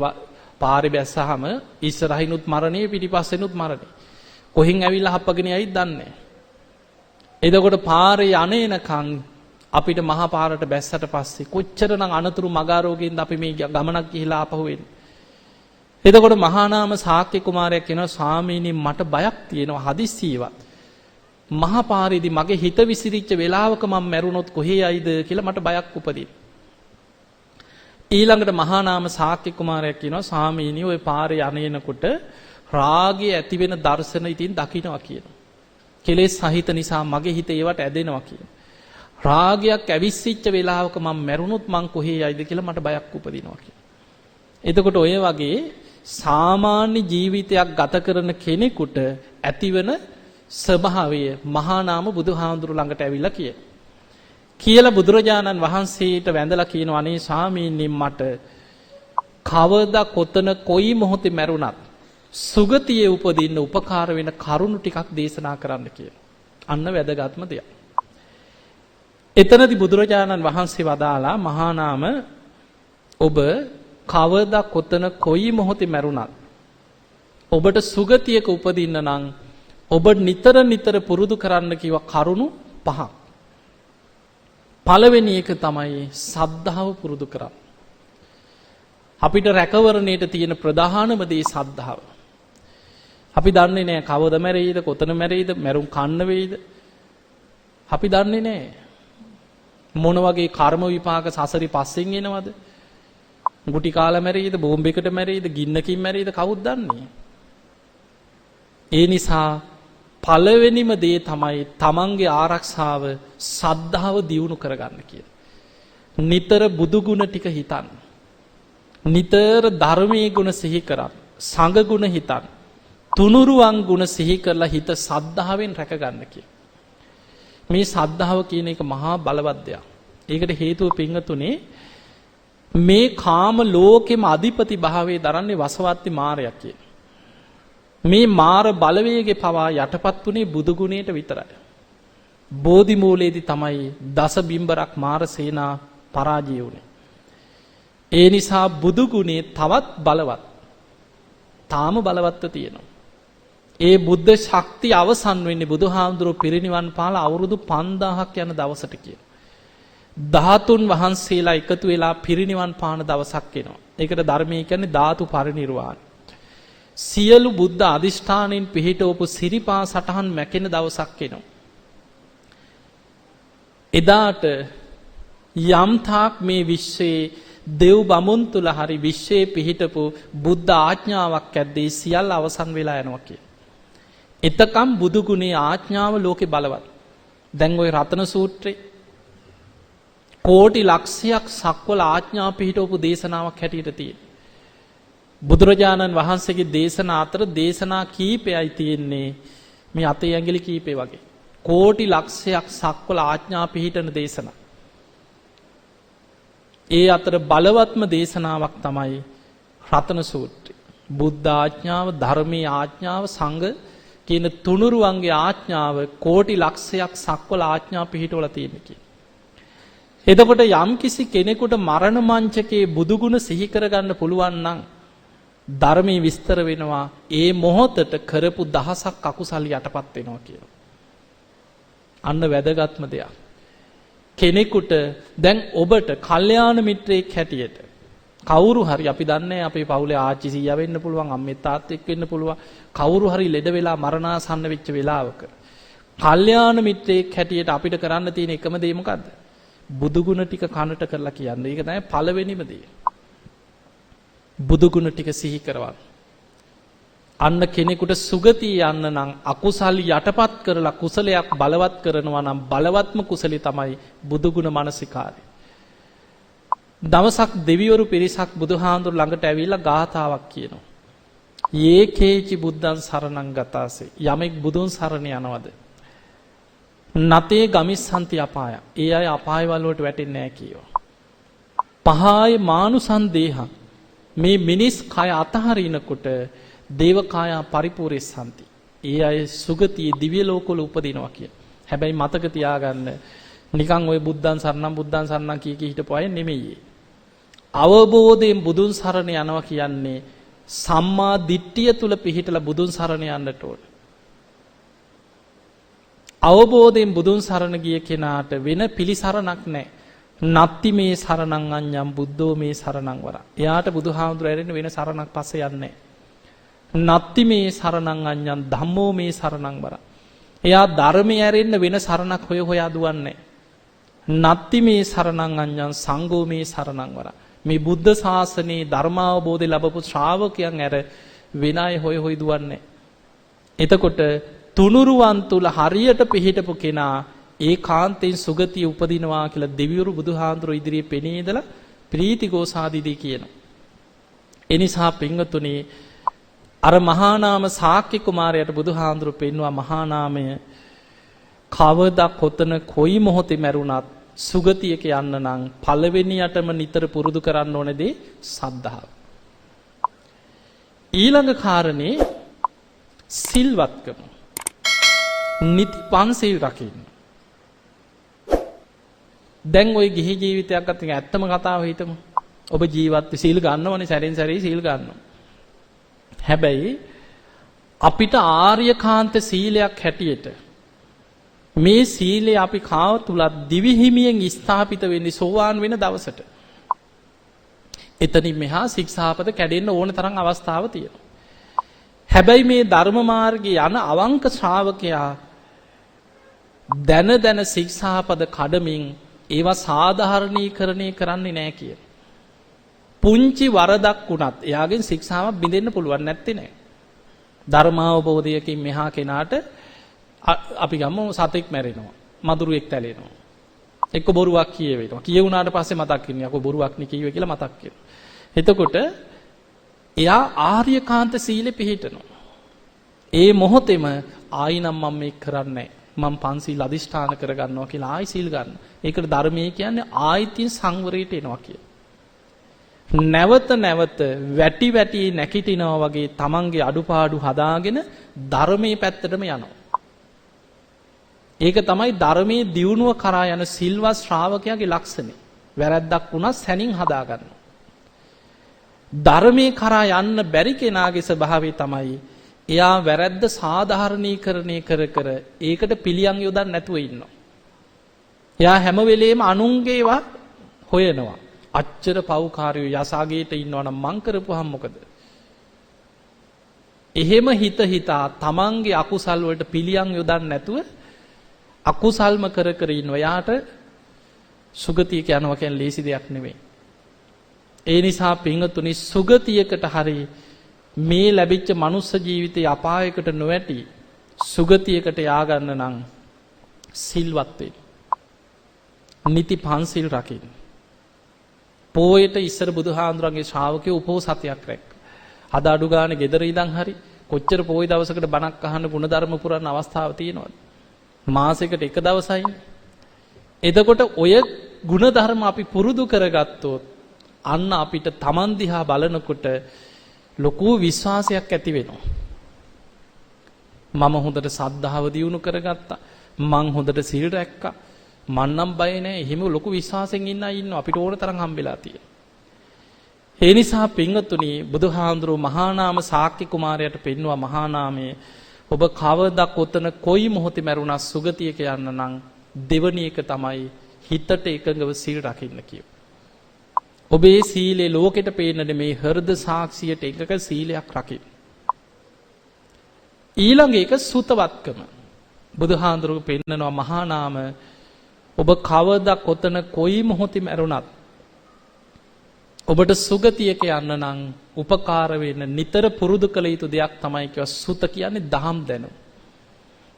පාරේ බැස්සහම ඉස්සරහිනුත් මරණේ පිටිපස්සෙනුත් මරණේ. කොහෙන් ඇවිල්ලා හප්පගෙන යයිද දන්නේ නැහැ. එතකොට පාරේ යන්නේනකන් අපිට මහපාරට බැස්සට පස්සේ කොච්චරනම් අනතුරු මගාරෝගෙන්ද අපි මේ ගමනක් ගිහිලා ආපහු වෙන්නේ. එතකොට මහානාම ශාක්‍ය කුමාරයා කියනවා ස්වාමීනි මට බයක් තියෙනවා හදිස්සියවත්. මහපාරේදී මගේ හිත විසිරිච්ච වෙලාවක මම මැරුණොත් කොහේ යයිද කියලා මට බයක් උපදින. ඊළඟට මහානාම ශාක්‍ය කුමාරයා කියනවා ස්වාමීනි ওই පාරේ යන්නේනකොට රාගය ඇති වෙන දර්ශන ඉතින් දකින්නවා කියනවා. කෙලෙස් සහිත නිසා මගේ හිත ඒවට ඇදෙනවා කියනවා. රාගයක් ඇවිස්සිච්ච වෙලාවක මම මැරුණොත් මං කොහේ යයිද කියලා මට බයක් උපදිනවා කියනවා. එතකොට ඔය වගේ සාමාන්‍ය ජීවිතයක් ගත කරන කෙනෙකුට ඇතිවන ස්වභාවය මහානාම බුදුහාඳුරු ළඟට ඇවිල්ලා කියලා බුදුරජාණන් වහන්සේට වැඳලා කියනවා අනේ ස්වාමීනි මට කවදා කොතන කොයි මොහොතේ මැරුණත් සුගතියේ උපදින්න උපකාර වෙන කරුණු ටිකක් දේශනා කරන්න කියලා. අන්න වැදගත්ම දෙයක්. එතනදී බුදුරජාණන් වහන්සේ වදාලා මහා නාම ඔබ කවදා කොතන කොයි මොහොතේ මැරුණත් ඔබට සුගතියක උපදින්න නම් ඔබ නිතර නිතර පුරුදු කරන්න කිව්ව කරුණු පහක්. පළවෙනි එක තමයි සද්ධාව පුරුදු කරන්න. අපිට රැකවරණයට තියෙන ප්‍රධානම දේ සද්ධාව. අපි දන්නේ නැහැ කවද මැරෙයිද කොතන මැරෙයිද මැරුම් කන්න වෙයිද. අපි දන්නේ නැහැ මොන වගේ කර්ම විපාක සසරි පස්සෙන් එනවද. ගුටි කාලා මැරෙයිද බෝම්බයකට මැරෙයිද ගින්නකින් මැරෙයිද කවුද දන්නේ. ඒ නිසා පළවෙනිම දේ තමයි තමන්ගේ ආරක්ෂාව සද්ධාව දියුණු කරගන්න කියලා. නිතර බුදු ගුණ ටික හිතන්න. නිතර ධර්මයේ ගුණ සිහි කරන්න. සංඝ ගුණ හිතන්න. තුනුරුවන් ගුණ සිහි කරලා හිත සද්ධාවෙන් රැකගන්න කියලා. මේ සද්ධාව කියන එක මහා බලවත් දෙයක්. ඒකට හේතුව පින්වතුනේ මේ කාම ලෝකෙම අධිපති භාවයේ දරන්නේ වසවත්ති මාරයක් කියලා. මේ මාර බලවේගේ පවා යටපත් උනේ බුදු ගුණයට විතරයි. බෝධි මූලයේදී තමයි දස බිම්බරක් මාර සේනා පරාජය වුනේ. ඒ නිසා බුදු ගුණේ තවත් බලවත්. තාම බලවත්ව තියෙනවා. ඒ බුද්ධ ශක්තිය අවසන් වෙන්නේ බුදුහාමුදුරුවෝ පිරිනිවන් පාලා අවුරුදු 5000ක් යන දවසට කියලා. 13 වහන්සේලා එකතු වෙලා පිරිනිවන් පාන දවසක් එනවා. ඒකට ධර්මයේ කියන්නේ ධාතු පරිනිර්වාණ. සියලු බුද්ධ අධිෂ්ඨානෙන් පිහිටවපු සිරිපා සටහන් මැකෙන දවසක් එනවා. එදාට යම් තාක් මේ විශ්වයේ දෙව් බමුන් තුල හරි විශ්වයේ පිහිටපු බුද්ධ ආඥාවක් ඇද්දී සියල්ල අවසන් වෙලා යනවා කියලා. එතකම් බුදු ගුණේ ආඥාව ලෝකේ බලවත්. දැන් ওই රතන සූත්‍රේ කෝටි ලක්ෂයක් සක්වල ආඥා පිහිටවපු දේශනාවක් හැටියට තියෙනවා. බුදුරජාණන් වහන්සේගේ දේශනා අතර දේශනා කීපයයි තියෙන්නේ මේ අතේ ඇඟිලි කීපේ වගේ. කෝටි ලක්ෂයක් සක්වල ආඥා පිහිටන දේශනා. ඒ අතර බලවත්ම දේශනාවක් තමයි රතන සූත්‍රය. බුද්ධ ආඥාව, ධර්මයේ ආඥාව, සංඝ කියන තුනුරුවන්ගේ ආඥාව කෝටි ලක්ෂයක් සක්වල ආඥා පිහිටවලා තියෙන කියන. එතකොට යම් කිසි කෙනෙකුට මරණ මංචකේ බුදු ගුණ සිහි කරගන්න පුළුවන් නම් ධර්මයේ විස්තර වෙනවා ඒ මොහොතට කරපු දහසක් අකුසල් යටපත් වෙනවා කියලා. අන්න වැදගත්ම දෙයක්. කෙනෙකුට දැන් ඔබට කල්යාණ මිත්‍රයෙක් හැටියට කවුරු හරි අපි දන්නේ අපේ පවුලේ ආච්චි සීයා වෙන්න පුළුවන් අම්මේ තාත්තෙක් වෙන්න පුළුවන් කවුරු හරි ලෙඩ වෙලා මරණාසන්න වෙච්ච වෙලාවක කල්යාණ මිත්‍රයෙක් හැටියට අපිට කරන්න තියෙන එකම දේ මොකද්ද? බුදු ගුණ ටික කනට කරලා කියන්නේ. ඒක තමයි පළවෙනිම දේ. බුදු ගුණ ටික සිහි කරවන්න. අන්න කෙනෙකුට සුගතිය යන්න නම් අකුසල් යටපත් කරලා කුසලයක් බලවත් කරනවා නම් බලවත්ම කුසලී තමයි බුදු ගුණ මානසිකාරය. දවසක් දෙවිවරු පිරිසක් බුදුහාඳුර ළඟට ඇවිල්ලා ගාථාවක් කියනවා. යේකේචි බුද්ධං සරණං ගතාසේ යමෙක් බුදුන් සරණ යනවද? නතේ ගමිස්සන්ති අපාය. ඒ අය අපායවල වලට වැටෙන්නේ නැහැ කියනවා. පහාය මානුසන් දේහං මේ මිනිස් කය අතහරිනකොට දේවකාය පරිපූර්ණසන්ති. ඒ අය සුගතියේ දිව්‍ය ලෝකවල උපදිනවා කිය. හැබැයි මතක තියාගන්න නිකන් ওই බුද්ධං සරණං කී හිටපු අය නෙමෙයි. අවබෝධයෙන් බුදුන් සරණ යනවා කියන්නේ සම්මා දිට්ඨිය තුල පිහිටලා බුදුන් සරණ යන්නට ඕන. අවබෝධයෙන් බුදුන් සරණ ගිය කෙනාට වෙන පිළිසරණක් නැහැ. නත්ති මේ සරණං අඤ්ඤං බුද්ධෝ මේ සරණං වරං. එයාට බුදුහාමුදුර ඇරෙන්න වෙන සරණක් පස්සේ යන්නේ නැහැ. නත්ති මේ සරණං අඤ්ඤං ධම්මෝ මේ සරණං වරං. එයා ධර්මයේ ඇරෙන්න වෙන සරණක් හොය හොයා දුවන්නේ නැහැ. නත්ති මේ සරණං අඤ්ඤං සංඝෝ මේ සරණං වරං. මේ බුද්ධ ශාසනයේ ධර්මාවබෝධය ලැබපු ශ්‍රාවකයන් ඇර වෙන අය හොය හොය දුවන්නේ. එතකොට තුනුරුවන් තුල හරියට පිහිටපු කෙනා ඒකාන්තයෙන් සුගතිය උපදිනවා කියලා දෙවිවරු බුදුහාඳුර ඉදිරියේ පෙනී ඉඳලා ප්‍රීතිගෝසාදිදී කියනවා. ඒ නිසා පින්වතුනි අර මහා නාම ශාක්‍ය කුමාරයාට බුදුහාඳුර පෙන්වුවා මහා නාමය කවදා කොතන කොයි මොහොතේ මැරුණත් සුගතියක යන්න නම් පළවෙනියටම නිතර පුරුදු කරන්න ඕනේ දේ සද්ධාව. ඊළඟ කාරණේ සිල්වත්කම. නිති පන්සිල් රකින්න. දැන් ওই ගිහි ජීවිතයක් ගත ඇත්තම කතාව හිතමු. ඔබ ජීවත් සීල් ගන්නවනේ සැරෙන් සැරේ සීල් ගන්නවා. හැබැයි අපිට ආර්යකාන්ත සීලයක් හැටියට මේ සීලය අපි කාව තුලත් දිවි හිමියෙන් ස්ථාපිත වෙන්නේ සෝවාන් වෙන දවසට. එතනින් මෙහා ශික්ෂාපද කැඩෙන්න ඕන තරම් අවස්ථාව තියෙනවා. හැබැයි මේ ධර්ම මාර්ගයේ යන අවංක ශ්‍රාවකයා දැන දැන ශික්ෂාපද කඩමින් ඒවා සාධාරණීකරණය කරන්නේ නැහැ කියන. පුංචි වරදක් වුණත් එයාගෙන් ශික්ෂාවක් බිඳෙන්න පුළුවන් නැත්තේ නෑ. ධර්මාවබෝධයකින් මෙහා කෙනාට අපි ගමු සතෙක් මැරෙනවා. මදුරුවෙක් තැලෙනවා. එක්ක බොරුවක් කියවෙනවා. කියවුණාට පස්සේ මතක් වෙනවා. අකෝ බොරුවක් නේ කිව්වේ කියලා මතක් වෙනවා. එතකොට එයා ආර්යකාන්ත සීලෙ පිහිටනවා. ඒ මොහොතේම ආයිනම් මම මේක කරන්නේ මම පන්සිල් අදිෂ්ඨාන කරගන්නවා කියලා ආයි සීල් ගන්න. ඒකට ධර්මයේ කියන්නේ ආයිතින් සංවරයට එනවා කිය. නැවත නැවත වැටි වැටි නැකිටිනවා වගේ තමන්ගේ අඩුපාඩු හදාගෙන ධර්මයේ පැත්තටම යනවා. ඒක තමයි ධර්මයේ දියුණුව කරා යන සිල්වත් ශ්‍රාවකයාගේ ලක්ෂණය. වැරැද්දක් වුණත් සැනින් හදා ගන්නවා. ධර්මයේ කරා යන්න බැරි කෙනාගේ ස්වභාවය තමයි එයා වැරැද්ද සාධාරණීකරණය කර කර ඒකට පිළියම් යොදන්න නැතුව ඉන්නවා. එයා හැම වෙලේම අනුන්ගේවා හොයනවා. අච්චර පව්කාරයෝ යසාගේට ඉන්නවනම් මං කරපුවාම මොකද? එහෙම හිත හිතා තමන්ගේ අකුසල් වලට පිළියම් යොදන්න නැතුව අකුසල්ම කර කර ඉන්නවා. යාට සුගතියක යනවා කියන්නේ ලේසි දෙයක් නෙමෙයි. ඒ නිසා පින්වතුනි සුගතියකට හරි මේ ලැබිච්ච මනුස්ස ජීවිතේ අපායකට නොවැටි සුගතියකට ය아가න්න නම් සිල්වත් වෙන්න. නිති පන්සිල් රකින්න. පොයට ඉස්සර බුදුහාඳුරන්ගේ ශ්‍රාවකයෝ උපෝසතයක් රැක්ක. අද අඩු ගානේ ගෙදර ඉඳන් හරි කොච්චර පොයි දවසකට බණක් අහන්න ගුණධර්ම පුරන අවස්ථාව තියෙනවද? මාසෙකට එක දවසයි. එතකොට ඔය ගුණධර්ම අපි පුරුදු කරගත්තොත් අන්න අපිට Taman දිහා බලනකොට ලොකු විශ්වාසයක් ඇති වෙනවා. මම හොඳට සද්ධාව දියුණු කරගත්තා. මං හොඳට සීල් රැක්කා. මන් නම් බය නැහැ. එහෙම ලොකු විශ්වාසයෙන් ඉන්න අය ඉන්නවා. අපිට ඕන තරම් හම්බෙලා තියෙනවා. ඒ නිසා පින්වත්නි බුදුහාඳුරෝ මහා නාම ශාක්‍ය කුමාරයාට පෙන්වුවා මහා නාමයේ ඔබ කවදා කොතන කොයි මොහොතේ මැරුණා සුගතියක යන්න නම් දෙවණි එක තමයි හිතට එකඟව සීල් රකින්න කියෝ. ඔබේ සීලේ ලෝකෙට පේන්නේ මේ හෘද සාක්ෂියට එකක සීලයක් රකින්න. ඊළඟ එක සුතවත්කම. බුදුහාඳුරෝ පෙන්නනවා මහා නාම ඔබ කවදා කොතන කොයි මොහොතේ මැරුණත් ඔබට සුගතියක යන්න නම් උපකාර වෙන නිතර පුරුදු කළ යුතු දෙයක් තමයි කියව සුත කියන්නේ දහම් දැනුම.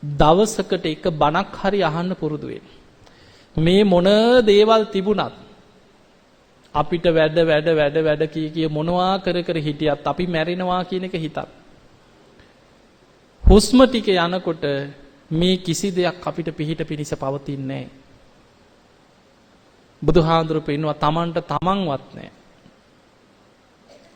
දවසකට එක බණක් හරි අහන්න පුරුදු වෙන්න. මේ මොන දේවල් තිබුණත් අපිට වැඩ කිය මොනවා කර කර හිටියත් අපි මැරෙනවා කියන එක හිතත්. හුස්ම ටික යනකොට මේ කිසි දෙයක් අපිට පිහිට පිණිස පවතින්නේ නැහැ. බුදුහාඳුරු පෙන්වුවා තමන්ට තමන්වත් නැහැ.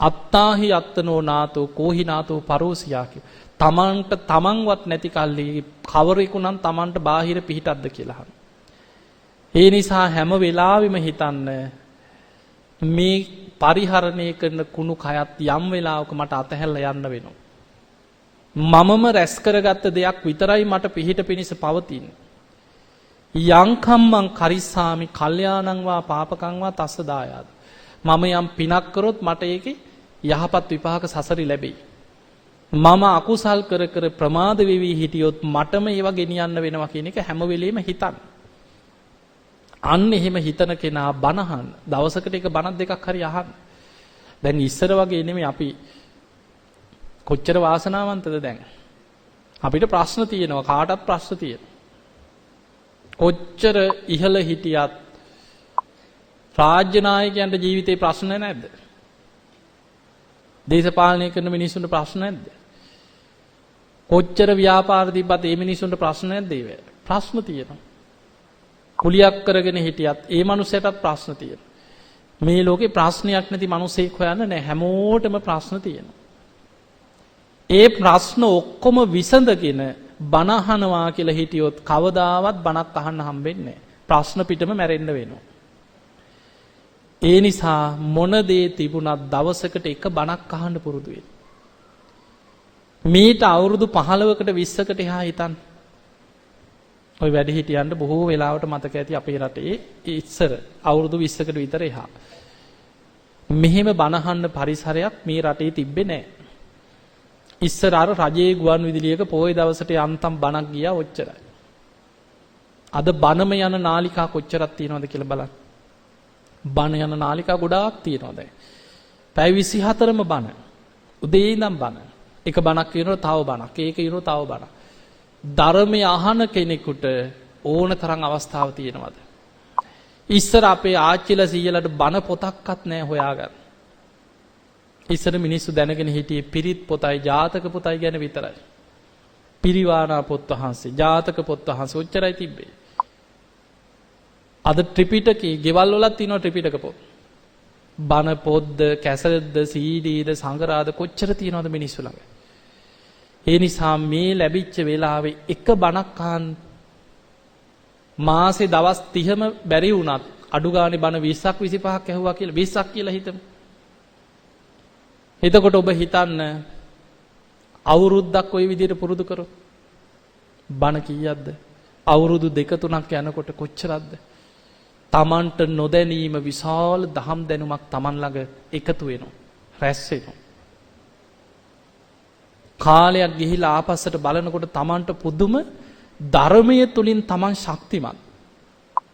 අත්තාහි අත්තනෝ නාතෝ කෝහි නාතෝ පරෝසියා කිය. තමන්ට තමන්වත් නැති කල්ලි කවරෙකු නම් තමන්ට බාහිර පිහිටක්ද කියලා අහන. ඒ නිසා හැම වෙලාවෙම හිතන්න මේ පරිහරණය කරන කුණු කයත් යම් වෙලාවක මට අතහැරලා යන්න වෙනවා. මමම රැස් කරගත්ත දෙයක් විතරයි මට පිහිට පිණිස පවතින්නේ. යංකම් මං කරිස්සාමි කල්යාණං වා පාපකං වා තස්ස දායාද. මම යම් පිනක් කරොත් මට ඒකේ යහපත් විපාක සසරි ලැබෙයි. මම අකුසල් කර කර ප්‍රමාද වෙවි හිටියොත් මටම ඒවා ගෙනියන්න වෙනවා කියන එක හැම වෙලෙම හිතන්න. අන්න එහෙම හිතන කෙනා බනහන් දවසකට එක බණක් දෙකක් හරි අහන්න. දැන් ඉස්සර වගේ නෙමෙයි අපි කොච්චර වාසනාවන්තද දැන්. අපිට ප්‍රශ්න තියෙනවා කාටවත් ප්‍රශ්න තියෙනවා. කොච්චර ඉහළ හිටියත් රාජ්‍ය නායකයන්ට ජීවිතේ ප්‍රශ්න නැද්ද? දේශපාලනය කරන මිනිස්සුන්ට ප්‍රශ්න නැද්ද? කොච්චර ව්‍යාපාර තිබ්බත් ඒ මිනිස්සුන්ට ප්‍රශ්න නැද්ද? ඒව ප්‍රශ්න තියෙනවා. කුලියක් කරගෙන හිටියත් ඒ මනුස්සයටත් ප්‍රශ්න තියෙනවා. මේ ලෝකේ ප්‍රශ්නයක් නැති මිනිසෙක් හොයන්න නැහැ. හැමෝටම ප්‍රශ්න තියෙනවා. ඒ ප්‍රශ්න ඔක්කොම විසඳගෙන බණ අහනවා කියලා හිටියොත් කවදාවත් බණක් අහන්න හම්බෙන්නේ නැහැ. ප්‍රශ්න පිටම මැරෙන්න වෙනවා. ඒ නිසා මොන දේ තිබුණත් දවසකට එක බණක් අහන්න පුරුදු වෙන්න. මීට අවුරුදු 15කට 20කට එහා හිතන්න. ඔය වැඩි හිටියන්ට බොහෝ වෙලාවට මතක ඇති අපේ රටේ ඉස්සර අවුරුදු 20කට විතර එහා. මෙහෙම බණහන්න පරිසරයක් මේ රටේ තිබ්බේ නැහැ. ඉස්සර අර රජයේ ගුවන් විදුලියක පොයේ දවසට යන්තම් බණක් ගියා ඔච්චරයි. අද බණම යන නාලිකා කොච්චරක් තියෙනවද කියලා බලන්න. බණ යන නාලිකා ගොඩාක් තියෙනවා දැන්. පැය 24ම බණ. උදේ ඉඳන් බණ. එක බණක් කියනකොට තව බණක්. ඒක කියනකොට තව බණක්. ධර්මය අහන කෙනෙකුට ඕන තරම් අවස්ථාව තියෙනවද? ඉස්සර අපේ ආච්චිලා සීයලාට බණ පොතක්වත් නැහැ හොයාගන්න. ඉස්සර මිනිස්සු දැනගෙන හිටියේ පිරිත් පොතයි ජාතක පොතයි ගැන විතරයි. පිරිවානා පොත් වහන්සේ, ජාතක පොත් වහන්සේ ඔච්චරයි තිබ්බේ. අද ත්‍රිපිටකේ ගෙවල් වලත් තියෙනවා ත්‍රිපිටක පොත්. බණ පොත්ද, කැසට්ද, සීඩීද, සංගරාද කොච්චර තියෙනවද මිනිස්සු ළඟ. ඒ නිසා මේ ලැබිච්ච වෙලාවේ එක බණක් අහන්න මාසේ දවස් 30ම බැරි වුණත් අඩු ගානේ බණ 20ක් 25ක් ඇහුවා කියලා 20ක් කියලා හිතමු. එතකොට ඔබ හිතන්න අවුරුද්දක් ওই විදිහට පුරුදු කරොත් බණ කීයක්ද? අවුරුදු 2-3ක් යනකොට කොච්චරක්ද? තමන්ට නොදැනීම විශාල දහම් දැනුමක් තමන් ළඟ එකතු වෙනවා. රැස් වෙනවා. කාලයක් ගිහිලා ආපස්සට බලනකොට තමන්ට පුදුම ධර්මයේ තුලින් තමන් ශක්තිමත්.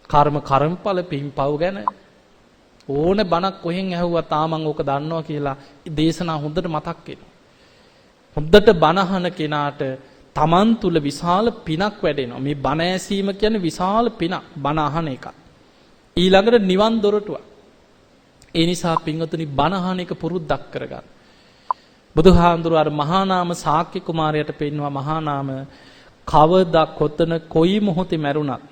කර්මඵල පින්පව් ගැන ඕන බණක් කොහෙන් ඇහුවා තාමන් ඕක දන්නවා කියලා දේශනා හොඳට මතක් වෙනවා. හොඳට බණහන කෙනාට තමන් තුල විශාල පිනක් වැඩෙනවා. මේ බණ ඇසීම කියන්නේ විශාල පිනක්. බණ අහන එක. ඊළඟට නිවන් දොරටුවක්. ඒ නිසා පින්වතුනි බණ අහන එක පුරුද්දක් කරගන්න. බුදුහාඳුර අර මහා නාම ශාක්‍ය කුමාරයාට පෙන්වුවා මහා නාම කවදා කොතන කොයි මොහොතේ මැරුණත්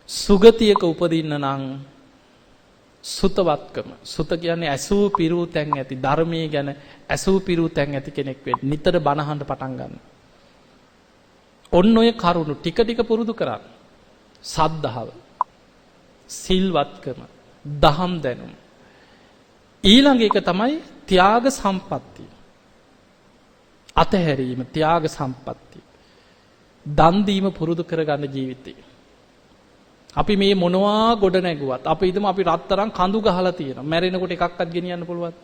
සුගතියක උපදින්න නම් සුතවත්කම. සුත කියන්නේ ඇසූ පිරූ තැන් ඇති ධර්මයේ ගැන ඇසූ පිරූ තැන් ඇති කෙනෙක් වෙන්න. නිතර බණ අහන්න පටන් ගන්න. ඔන්න ඔය කරුණු ටික ටික පුරුදු කරන්න. සද්ධාව, සිල්වත්කම, දහම් දැනුම. ඊළඟ එක තමයි ත්‍යාග සම්පත්තිය. අතහැරීම ත්‍යාග සම්පත්තිය. දන් දීම පුරුදු කරගන්න ජීවිතේ. අපි මේ මොනවා ගොඩ නැගුවත් අපි හිතමු අපි රත්තරන් කඳු ගහලා තියෙනවා. මැරෙනකොට එකක්වත් ගෙනියන්න පුළුවන්ද?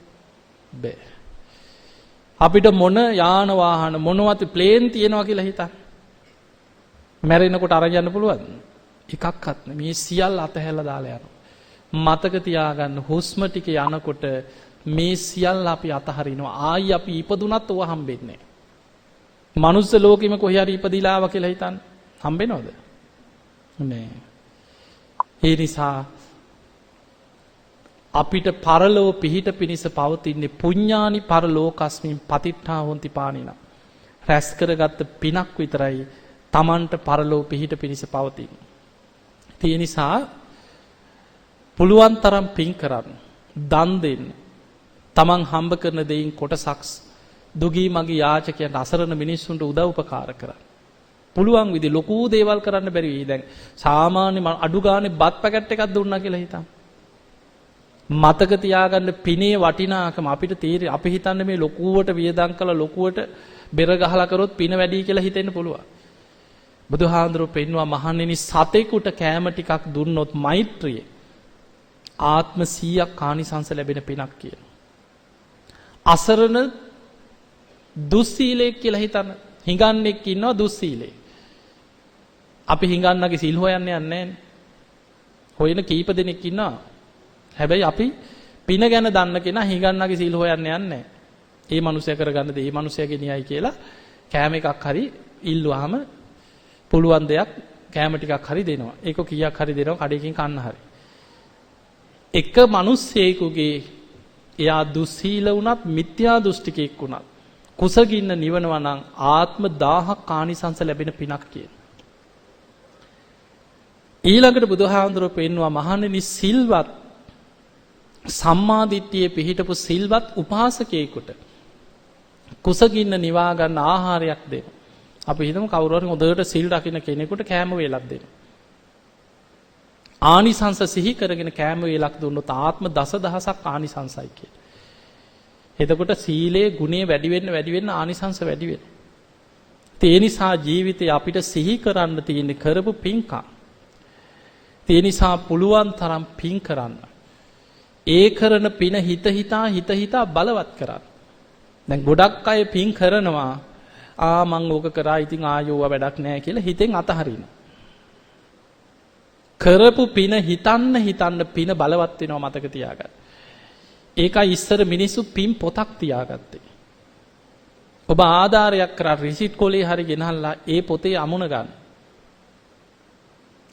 බෑ. අපිට මොන යාන වාහන මොනවත් ප්ලේන් තියනවා කියලා හිතන්න. මැරෙනකොට අරන් යන්න පුළුවන්ද? එකක්වත් නෑ. මේ සියල්ල අතහැරලා දාලා යනවා. මතක තියාගන්න හුස්ම ටික යනකොට මේ සියල්ල අපි අතහරිනවා. ආයි අපි ඉපදුනත් ඕව හම්බෙන්නේ නෑ. මනුස්ස ලෝකෙම කොහේ හරි ඉපදිලා ආවා කියලා හිතන්න. හම්බෙනවද? නෑ. ඒ නිසා අපිට පරලෝ පිහිට පිණිස පවතින්නේ පුඤ්ඤානි පරලෝකස්මින් පතිට්ඨා හොන්ති පානිනා. රැස් කරගත්ත පිනක් විතරයි Tamanට පරලෝ පිහිට පිණිස පවතින්නේ. ඒ නිසා පුළුවන් තරම් පින් කරන්න, දන් දෙන්න. Taman හම්බ කරන දෙයින් කොටසක් දුගී මගී යාචකයන්ට අසරණ මිනිස්සුන්ට උදව් උපකාර කරන්න. පුළුවන් විදි ලොකු දේවල් කරන්න බැරි වෙයි. දැන් සාමාන්‍ය අඩු ගානේ බත් පැකට් එකක් දුන්නා කියලා හිතන්න. මතක තියාගන්න පිනේ වටිනාකම අපිට තේරෙයි. අපි හිතන්නේ මේ ලොකුවට වියදම් කළා ලොකුවට බෙර ගහලා කරොත් පින වැඩි කියලා හිතෙන්න පුළුවන්. බුදුහාඳුරෝ පෙන්වුවා මහණෙනි සතෙකුට කෑම ටිකක් දුන්නොත් මෛත්‍රිය ආත්ම 100ක් කානිසංස ලැබෙන පිනක් කියනවා. අසරණ දුස්සීලෙක් කියලා හිතන්න. හිඟන්නෙක් ඉන්නවා දුස්සීලෙක්. අපි හිඟන්නගේ සිල් හොයන්න යන්නේ නැහැ. හොයන කීප දෙනෙක් ඉන්නවා. හැබැයි අපි පින ගැන දන්න කෙනා හිඟන්නගේ සිල් හොයන්න යන්නේ නැහැ. ඒ මනුස්සයා කරගන්න දේ ඒ මනුස්සයාගේ නියයි කියලා කෑම එකක් හරි ඉල්ලුවාම පුළුවන් දෙයක් කෑම ටිකක් හරි දෙනවා. ඒක කීයක් හරි දෙනවා කඩේකින් කන්න හරි. එක මිනිස්සෙකුගේ එයා දුස්සීල වුණත් මිත්‍යා දෘෂ්ටිකෙක් වුණත් කුසගින්න නිවනවා නම් ආත්ම 1000ක් කානිසංස ලැබෙන පිනක් කියන. ඊළඟට බුදුහාඳුරෝ පෙන්වුවා මහණෙනි සිල්වත් සම්මාදිට්ඨියේ පිහිටපු සිල්වත් උපාසකයෙකුට කුසගින්න නිවා ගන්න ආහාරයක් දෙනවා. අපි හිතමු කවුරු හරි හොඳට සිල් රකින්න කෙනෙකුට කෑම වේලක් දෙනවා. ආනිසංස සිහි කරගෙන කෑම වේලක් දුන්නොත් ආත්ම දසදහසක් ආනිසංසයි කියලා. එතකොට සීලේ ගුණේ වැඩි වෙන්න ආනිසංස වැඩි වෙනවා. ඒ නිසා ජීවිතේ අපිට සිහි කරන්න තියෙන කරපු පින්කම්. ඒ නිසා පුළුවන් තරම් පින් කරන්න. ඒ කරන පින හිත හිතා බලවත් කරන්න. දැන් ගොඩක් අය පින් කරනවා මං ඕක කරා ඉතින් ආයෝව වැඩක් නැහැ කියලා හිතෙන් අතහරිනවා. කරපු පින හිතන්න පින බලවත් වෙනවා මතක තියාගන්න. ඒකයි ඉස්සර මිනිස්සු පින් පොතක් තියාගත්තේ. ඔබ ආධාරයක් කරා රිසිට් කොලේ හරි ගෙනහල්ලා ඒ පොතේ අමුණ ගන්න.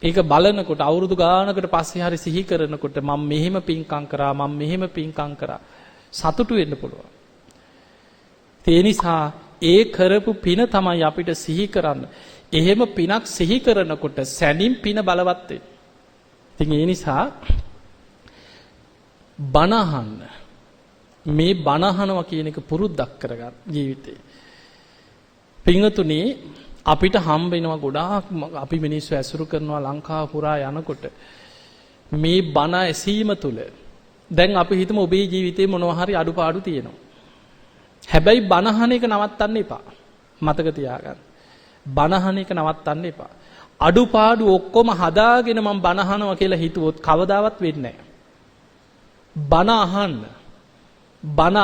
ඒක බලනකොට අවුරුදු ගානකට පස්සේ හරි සිහි කරනකොට මම මෙහෙම පින්කම් කරා මම මෙහෙම පින්කම් කරා සතුටු වෙන්න පුළුවන්. ඒ නිසා ඒ කරපු පින තමයි අපිට සිහි කරන්න. එහෙම පිනක් සිහි කරනකොට සැනින් පින බලවත් වෙනවා. ඉතින් ඒ නිසා බණ අහන්න. මේ බණ අහනවා කියන එක පුරුද්දක් කරගන්න ජීවිතේ. පින්වතුනි අපිට හම්බ වෙනවා ගොඩාක් අපි මිනිස්සු ඇසුරු කරනවා ලංකාව පුරා යනකොට මේ බණ ඇසීම තුළ දැන් අපි හිතමු ඔබේ ජීවිතේ මොනවා හරි අඩුපාඩු තියෙනවා. හැබැයි බණ අහන එක නවත්තන්න එපා. මතක තියාගන්න. බණ අහන එක නවත්තන්න එපා. අඩුපාඩු ඔක්කොම හදාගෙන මම බණ අහනවා කියලා හිතුවොත් කවදාවත් වෙන්නේ නැහැ. බණ අහන්න. බණ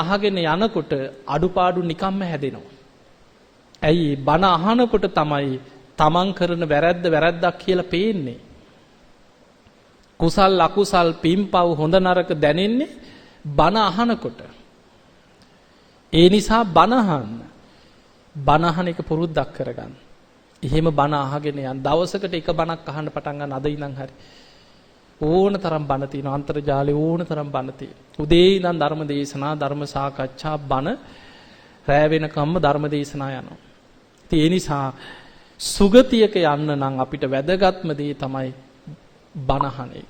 අහගෙන යනකොට අඩුපාඩු නිකම්ම හැදෙනවා. ඇයි බණ අහනකොට තමයි තමන් කරන වැරද්දක් කියලා පේන්නේ. කුසල් අකුසල් පින්පව් හොඳ නරක දැනෙන්නේ බණ අහනකොට. ඒ නිසා බණ අහන්න. බණ අහන එක පුරුද්දක් කරගන්න. එහෙම බණ අහගෙන යන දවසකට එක බණක් අහන්න පටන් ගන්න අද ඉඳන් හරි. ඕන තරම් බණ තියෙනවා අන්තර්ජාලේ ඕන තරම් බණ තියෙනවා. උදේ ඉඳන් ධර්ම දේශනා ධර්ම සාකච්ඡා බණ රැ වෙනකම්ම ධර්ම දේශනා යනවා. ඒ නිසා සුගතියක යන්න නම් අපිට වැදගත්ම දේ තමයි බණ අහන එක.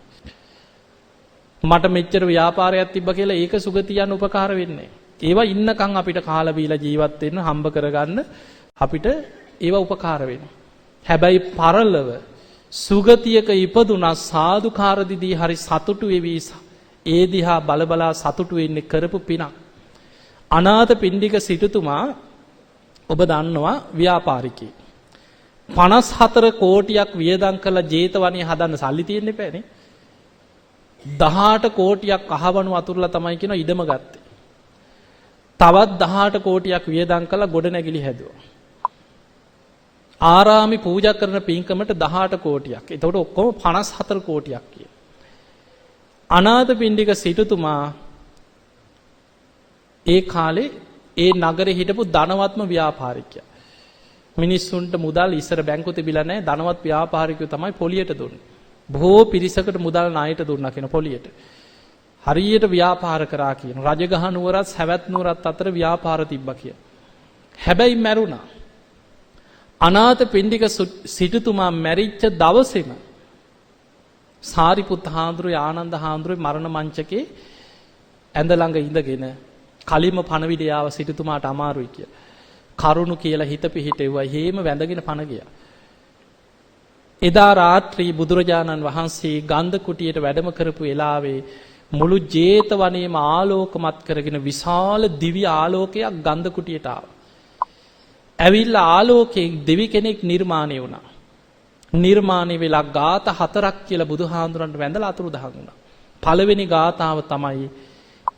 මට මෙච්චර ව්‍යාපාරයක් තිබ්බ කියලා ඒක සුගතියන් උපකාර වෙන්නේ. ඒවා ඉන්නකම් අපිට කාලා බීලා ජීවත් වෙන්න හම්බ කරගන්න අපිට ඒවා උපකාර වෙනවා. හැබැයි පරලව සුගතියක ඉපදුනා සාදුකාර දිදී හරි සතුටු වෙවි ඒ දිහා බලබලා සතුටු වෙන්නේ කරපු පිනක්. අනාථ පිණ්ඩික සිටුතුමා ඔබ දන්නවා ව්‍යාපාරිකයෙක්. 54 කෝටියක් වියදම් කළ ජේතවනයේ හදන්න සල්ලි තියෙන්න එපානේ. 18 කෝටියක් අහවණු අතුරුලා තමයි කියන ඉඩම ගත්තේ. තවත් 18 කෝටියක් වියදම් කළා ගොඩනැගිලි හැදුවා. ආරාමි පූජා කරන පින්කමට 18 කෝටියක්. එතකොට ඔක්කොම 54 කෝටියක් කිය. අනාථ පිණ්ඩික සිටුතුමා ඒ කාලේ ඒ නගරේ හිටපු ධනවත්ම ව්‍යාපාරිකයා. මිනිස්සුන්ට මුදල් ඉස්සර බැංකු තිබිලා නැහැ. ධනවත් ව්‍යාපාරිකයෝ තමයි පොලියට දුන්නේ. බොහෝ පිරිසකට මුදල් ණයට දුන්නා කියන පොලියට. හරියට ව්‍යාපාර කරා කියන. රජගහ නුවරත් සවැත් නුවරත් අතර ව්‍යාපාර තිබ්බා කිය. හැබැයි මැරුණා. අනාථ පිණ්ඩික සිටුතුමා මැරිච්ච දවසේම සාරිපුත් හාමුදුරුවෝ ආනන්ද හාමුදුරුවෝ මරණ මංචකේ ඇඳ ළඟ ඉඳගෙන කලින්ම පණවිඩය ආව සිටුතුමාට අමාරුයි කියලා. කරුණු කියලා හිත පිහිටෙව්වා. හේම වැඳගෙන පණ ගියා. එදා රාත්‍රී බුදුරජාණන් වහන්සේ ගන්ධ කුටියට වැඩම කරපු වෙලාවේ මුළු ජේතවනයේම ආලෝකමත් කරගෙන විශාල දිව්‍ය ආලෝකයක් ගන්ධ කුටියට ආවා. ඇවිල්ලා ආලෝකයෙන් දෙවි කෙනෙක් නිර්මාණය වුණා. නිර්මාණය වෙලා ගාත 4ක් කියලා බුදුහාඳුරන්ට වැඳලා අතුරුදහන් වුණා. පළවෙනි ගාතාව තමයි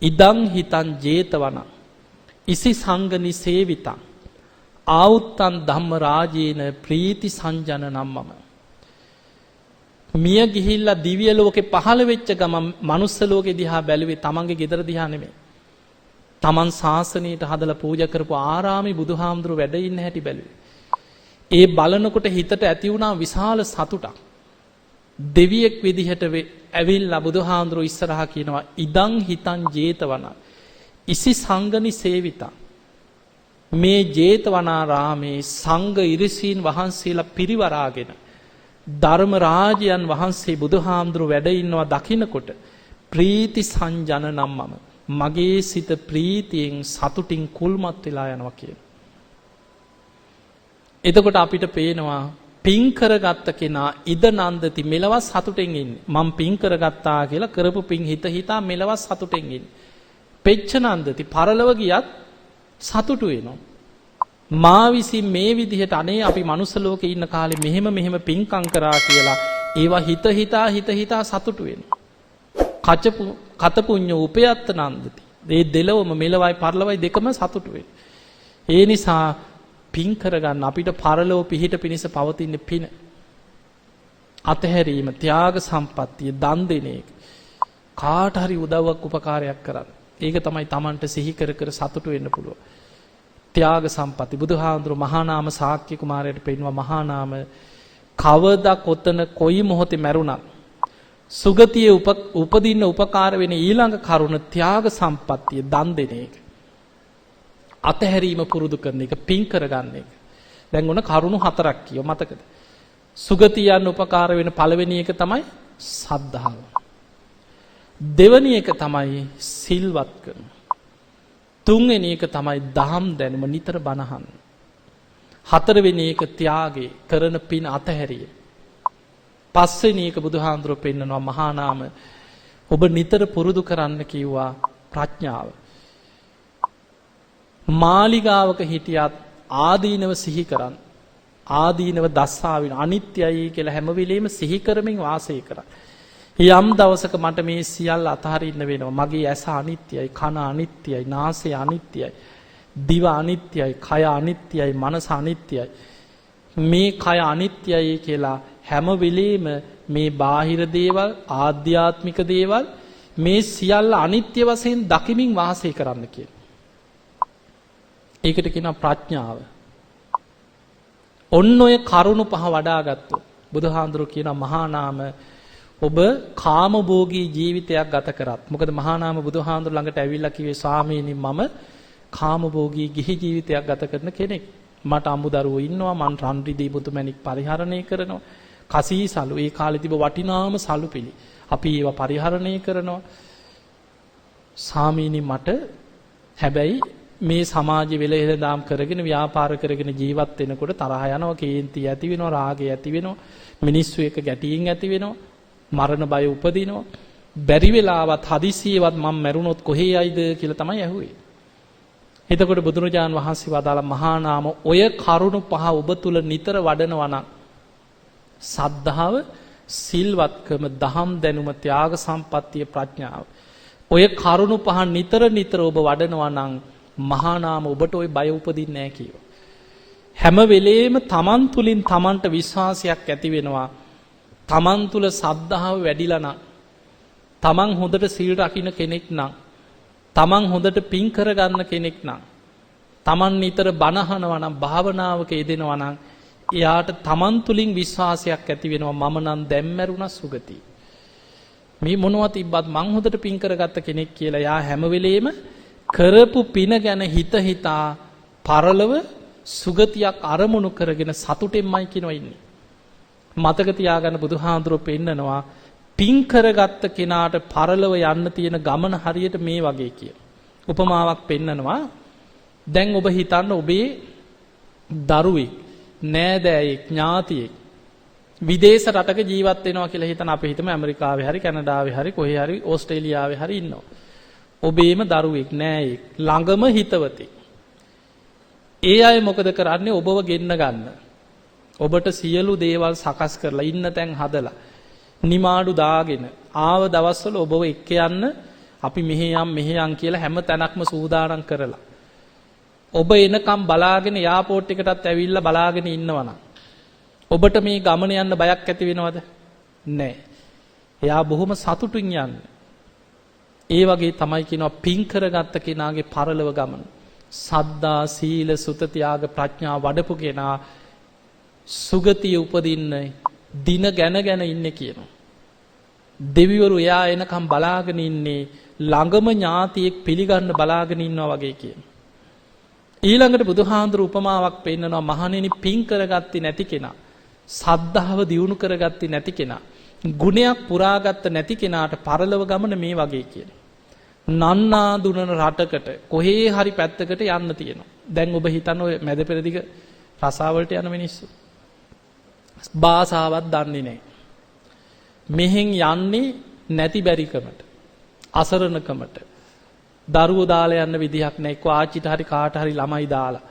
ඉදං හිතං ජේතවන ඉසි සංගනි සේවිතං ආවුත්තං ධම්ම රාජේන ප්‍රීති සංජන නම්මම. මිය ගිහිල්ලා දිව්‍ය ලෝකේ පහළ වෙච්ච ගමන් මනුස්ස ලෝකේ දිහා බැලුවේ තමන්ගේ ගෙදර දිහා නෙමෙයි. තමන් ශාසනයට හදලා පූජා කරපු ආරාමේ බුදුහාමුදුරුවෝ වැඩ ඉන්න හැටි බැලුවේ. ඒ බලනකොට හිතට ඇති වුණා විශාල සතුටක්. දෙවියෙක් විදිහට ඇවිල්ලා බුදුහාමුදුරුවෝ ඉස්සරහා කියනවා ඉදං හිතං ජේතවන ඉසි සංගනි සේවිතං. මේ ජේතවනාරාමේ සංඝ ඉරිසීන් වහන්සේලා පිරිවරාගෙන ධර්ම රාජයන් වහන්සේ බුදුහාමුදුරුවෝ වැඩ ඉන්නවා දකින්නකොට ප්‍රීති සංජන නම්මම මගේ සිත ප්‍රීතියෙන් සතුටින් කුල්මත් වෙලා යනවා කියන. එතකොට අපිට පේනවා පින් කරගත්ත කෙනා ඉද නන්දති මෙලවස් සතුටෙන් ඉන්නේ. මම පින් කරගත්තා කියලා කරපු පින් හිත හිතා මෙලවස් සතුටෙන් ඉන්නේ. පෙච්ච නන්දති පරලොව ගියත් සතුටු වෙනවා. මා විසින් මේ විදිහට අනේ අපි මනුස්ස ලෝකේ ඉන්න කාලේ මෙහෙම පින්කම් කරා කියලා ඒවා හිත හිතා සතුටු වෙනවා. කත පුඤ්ඤ උපයත්ත නන්දති. මේ දෙලොවම මෙලවයි පරලොවයි දෙකම සතුටු වෙනවා. ඒ නිසා පින් කරගන්න අපිට පරලොව පිහිට පිණිස පවතින පින අතහැරීම ත්‍යාග සම්පත්තිය දන් දෙන එක කාට හරි උදව්වක් උපකාරයක් කරන්න. ඒක තමයි Tamanට සිහි කර සතුටු වෙන්න පුළුවන්. ත්‍යාග සම්පatti බුදුහාඳුරු මහා නාම ශාක්‍ය කුමාරයට පෙන්වුවා මහා නාම කවදා කොතන කොයි මොහොතේ මැරුණා සුගතියේ උපදින්න උපකාර වෙන ඊළඟ කරුණ ත්‍යාග සම්පත්තිය දන් දෙන එක. අතහැරීම පුරුදු කරන එක පින් කරගන්න එක. දැන් ඔන්න කරුණු 4ක් කියව මතකද? සුගතියන් උපකාර වෙන පළවෙනි එක තමයි සද්ධාව. දෙවෙනි එක තමයි සිල්වත් කරන. තුන්වෙනි එක තමයි දහම් දැනුම නිතර බණහන්. හතරවෙනි එක ත්‍යාගේ කරන පින් අතහැරීම. පස්වෙනි එක බුදුහාඳුරෝ පෙන්නනවා මහා නාම ඔබ නිතර පුරුදු කරන්න කිව්වා ප්‍රඥාව. මාලිගාවක හිටියත් ආදීනව සිහි කරන්න. ආදීනව දස්සාවින අනිත්‍යයි කියලා හැම වෙලෙම සිහි කරමින් වාසය කරන්න. යම් දවසක මට මේ සියල්ල අතහරින්න වෙනවා. මගේ ඇස අනිත්‍යයි, කන අනිත්‍යයි, නාසය අනිත්‍යයි, දිව අනිත්‍යයි, කය අනිත්‍යයි, මනස අනිත්‍යයි. මේ කය අනිත්‍යයි කියලා හැම වෙලෙම මේ බාහිර දේවල්, ආධ්‍යාත්මික දේවල් මේ සියල්ල අනිත්‍ය වශයෙන් දකිමින් වාසය කරන්න කියලා. ඒකට කියනවා ප්‍රඥාව. ඔන්න ඔය කරුණු පහ වඩාගත්තොත් බුදුහාඳුරු කියන මහා නාම ඔබ කාමභෝගී ජීවිතයක් ගත කරත්. මොකද මහා නාම බුදුහාඳුරු ළඟට ඇවිල්ලා කිව්වේ ස්වාමීනි මම කාමභෝගී ගිහි ජීවිතයක් ගත කරන කෙනෙක්. මට අමුදරුවෝ ඉන්නවා. මං රන් රිදී බුදුමැණික් පරිහරණය කරනවා. කසී සලු ඒ කාලේ තිබ වටිනාම සලු පිළි. අපි ඒවා පරිහරණය කරනවා. ස්වාමීනි මට හැබැයි මේ සමාජයේ වෙලෙහෙළදාම් කරගෙන ව්‍යාපාර කරගෙන ජීවත් වෙනකොට තරහ යනවා, කේන්ති ඇති වෙනවා, රාගය ඇති වෙනවා, මිනිස්සු එක ගැටියෙන් ඇති වෙනවා, මරණ බය උපදිනවා. බැරි වෙලාවත් හදිසියෙවත් මම මැරුණොත් කොහේ යයිද කියලා තමයි ඇහුවේ. එතකොට බුදුරජාන් වහන්සේ වදාළ මහා නාම ඔය කරුණු පහ ඔබ තුල නිතර වඩනවා නම් සද්ධාව, සිල්වත්කම, දහම් දැනුම, ත්‍යාග සම්පත්තිය, ප්‍රඥාව ඔය කරුණු පහ නිතර ඔබ වඩනවා නම් මහා නාම ඔබට ওই බය උපදින්නේ නැහැ කියව. හැම වෙලේම තමන් තුලින් තමන්ට විශ්වාසයක් ඇති වෙනවා. තමන් තුල සද්ධාව වැඩිලා නම්, තමන් හොඳට සීල් රකින්න කෙනෙක් නම්, තමන් හොඳට පින් කරගන්න කෙනෙක් නම්, තමන් නිතර බණ අහනවා නම්, භාවනාවක යෙදෙනවා නම්, එයාට තමන් තුලින් විශ්වාසයක් ඇති වෙනවා මම නම් දැන් මැරුණා සුගති. මේ මොනවා තිබ්බත් මං හොඳට පින් කරගත්ත කෙනෙක් කියලා යා හැම වෙලේම කරපු පින ගැන හිතා පරලව සුගතියක් අරමුණු කරගෙන සතුටෙන්මයි කියනවා ඉන්නේ. මතක තියාගන්න බුදුහාඳුරෝ පෙන්නනවා පින් කරගත්ත කෙනාට පරලව යන්න තියෙන ගමන හරියට මේ වගේ කියලා. උපමාවක් පෙන්නනවා. දැන් ඔබ හිතන්න ඔබේ දරුවෙක්, නෑදෑයෙක්, ඥාතියෙක් විදේශ රටක ජීවත් වෙනවා කියලා හිතන අපි හිතමු ඇමරිකාවේ හරි කැනඩාවේ හරි කොහේ හරි ඕස්ට්‍රේලියාවේ හරි ඉන්නවා. ඔබේම දරුවෙක් නෑයෙක් ළඟම හිතවතෙක්. ඒ අය මොකද කරන්නේ? ඔබව ගෙන්න ගන්න. ඔබට සියලු දේවල් සකස් කරලා ඉන්න තැන් හදලා නිමාඩු දාගෙන ආව දවස්වල ඔබව එක්ක යන්න අපි මෙහෙ යම් කියලා හැම තැනක්ම සූදානම් කරලා ඔබ එනකම් බලාගෙන එයාපෝට් එකටත් ඇවිල්ලා බලාගෙන ඉන්නවනම් ඔබට මේ ගමන යන්න බයක් ඇති වෙනවද? නැහැ. එයා බොහොම සතුටින් යන්නේ. ඒ වගේ තමයි කියනවා පින් කරගත්ත කෙනාගේ පරලොව ගමන. සද්දා, සීල, සුත, ත්‍යාග, ප්‍රඥා වඩපු කෙනා සුගතිය උපදින්න දින ගැන ඉන්නේ කියනවා. දෙවිවරු එයා එනකම් බලාගෙන ඉන්නේ ළඟම ඥාතියෙක් පිළිගන්න බලාගෙන ඉන්නවා වගේ කියනවා. ඊළඟට බුදුහාඳුරු උපමාවක් පෙන්නනවා මහණෙනි පින් කරගත්තේ නැති කෙනා, සද්ධාව දියුණු කරගත්තේ නැති කෙනා, ගුණයක් පුරාගත්ත නැති කෙනාට පරලොව ගමන මේ වගේ කියනවා. නන්නා දුනන රටකට කොහේ හරි පැත්තකට යන්න තියෙනවා. දැන් ඔබ හිතන්න ඔය මැද පෙරදිග රසාවලට යන මිනිස්සු භාෂාවක් දන්නේ නැහැ. මෙහෙන් යන්නේ නැති බැරිකමට, අසරණකමට. දරුවෝ දාලා යන්න විදිහක් නැහැ. එක්ක ආච්චිට හරි කාට හරි ළමයි දාලා.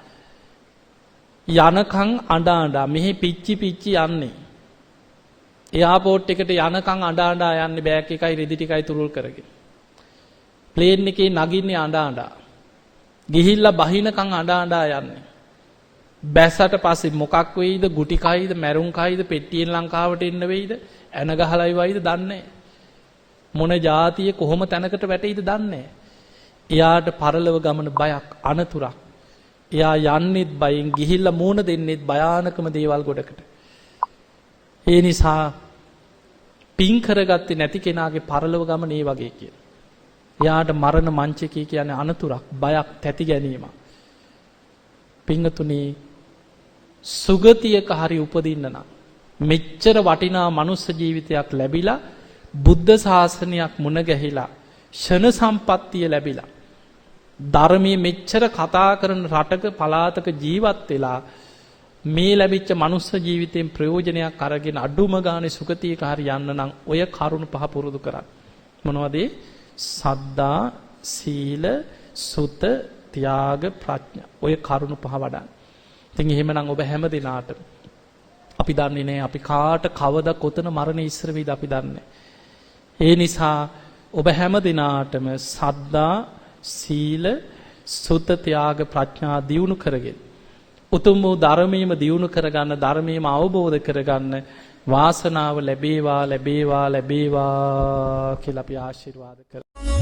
යනකම් අඬ අඬා මෙහි පිච්චි පිච්චි යන්නේ. එයාපෝට් එකට යනකම් අඬ අඬා යන්නේ බෑග් එකයි රෙදි ටිකයි තුරුල් කරගෙන. ප්ලේන් එකේ නගින්නේ අඬ අඬා. ගිහිල්ලා බහිනකම් අඬ අඬා යන්නේ. බැසට පස්සේ මොකක් වෙයිද, ගුටි කයිද, මැරුම් කයිද, පෙට්ටියෙන් ලංකාවට එන්න වෙයිද, ඇන ගහලයි වයිද දන්නේ මොන જાතිය කොහොම තැනකට වැටෙයිද දන්නේ. එයාට පරලව ගමන බයක්, අනතුරක්. එයා යන්නෙත් බයෙන්, ගිහිල්ලා මූණ දෙන්නෙත් භයානකම දේවල් ගොඩකට. ඒ නිසා පින් කරගත්තේ නැති කෙනාගේ පරලව ගමන ඒ වගේ කියන. එයාට මරණ මංචකය කියන්නේ අනතුරක්, බයක්, තැති ගැනීමක්. පිංගතුනි, සුගතියක හරි උපදින්න නම් මෙච්චර වටිනා මනුස්ස ජීවිතයක් ලැබිලා, බුද්ධ ශාසනයක් මුණ ගැහිලා, ෂණ සම්පත්තිය ලැබිලා, ධර්මයේ මෙච්චර කතා කරන රටක පළාතක ජීවත් වෙලා මේ ලැබිච්ච මනුස්ස ජීවිතයෙන් ප්‍රයෝජනයක් අරගෙන අඩුම ගානේ සුගතියක හරි යන්න නම් ඔය කරුණ පහ පුරුදු කරන්න. මොනවද? සද්ධා, සීල, සුත, ත්‍යාග, ප්‍රඥා. ඔය කරුණ පහ වඩන්න. ඉතින් එහෙමනම් ඔබ හැම දිනාටම, අපි දන්නේ නැහැ අපි කාට කවදා කොතන මරණ ඉස්සර වෙයිද අපි දන්නේ. ඒ නිසා ඔබ හැම දිනාටම සද්ධා, සීල, සුත, ත්‍යාග, ප්‍රඥා දියුණු කරගෙන උතුම් වූ ධර්මයේම දියුණු කරගන්න, ධර්මයේම අවබෝධ කරගන්න වාසනාව ලැබේවා, ලැබේවා, ලැබේවා කියලා අපි ආශිර්වාද කරමු.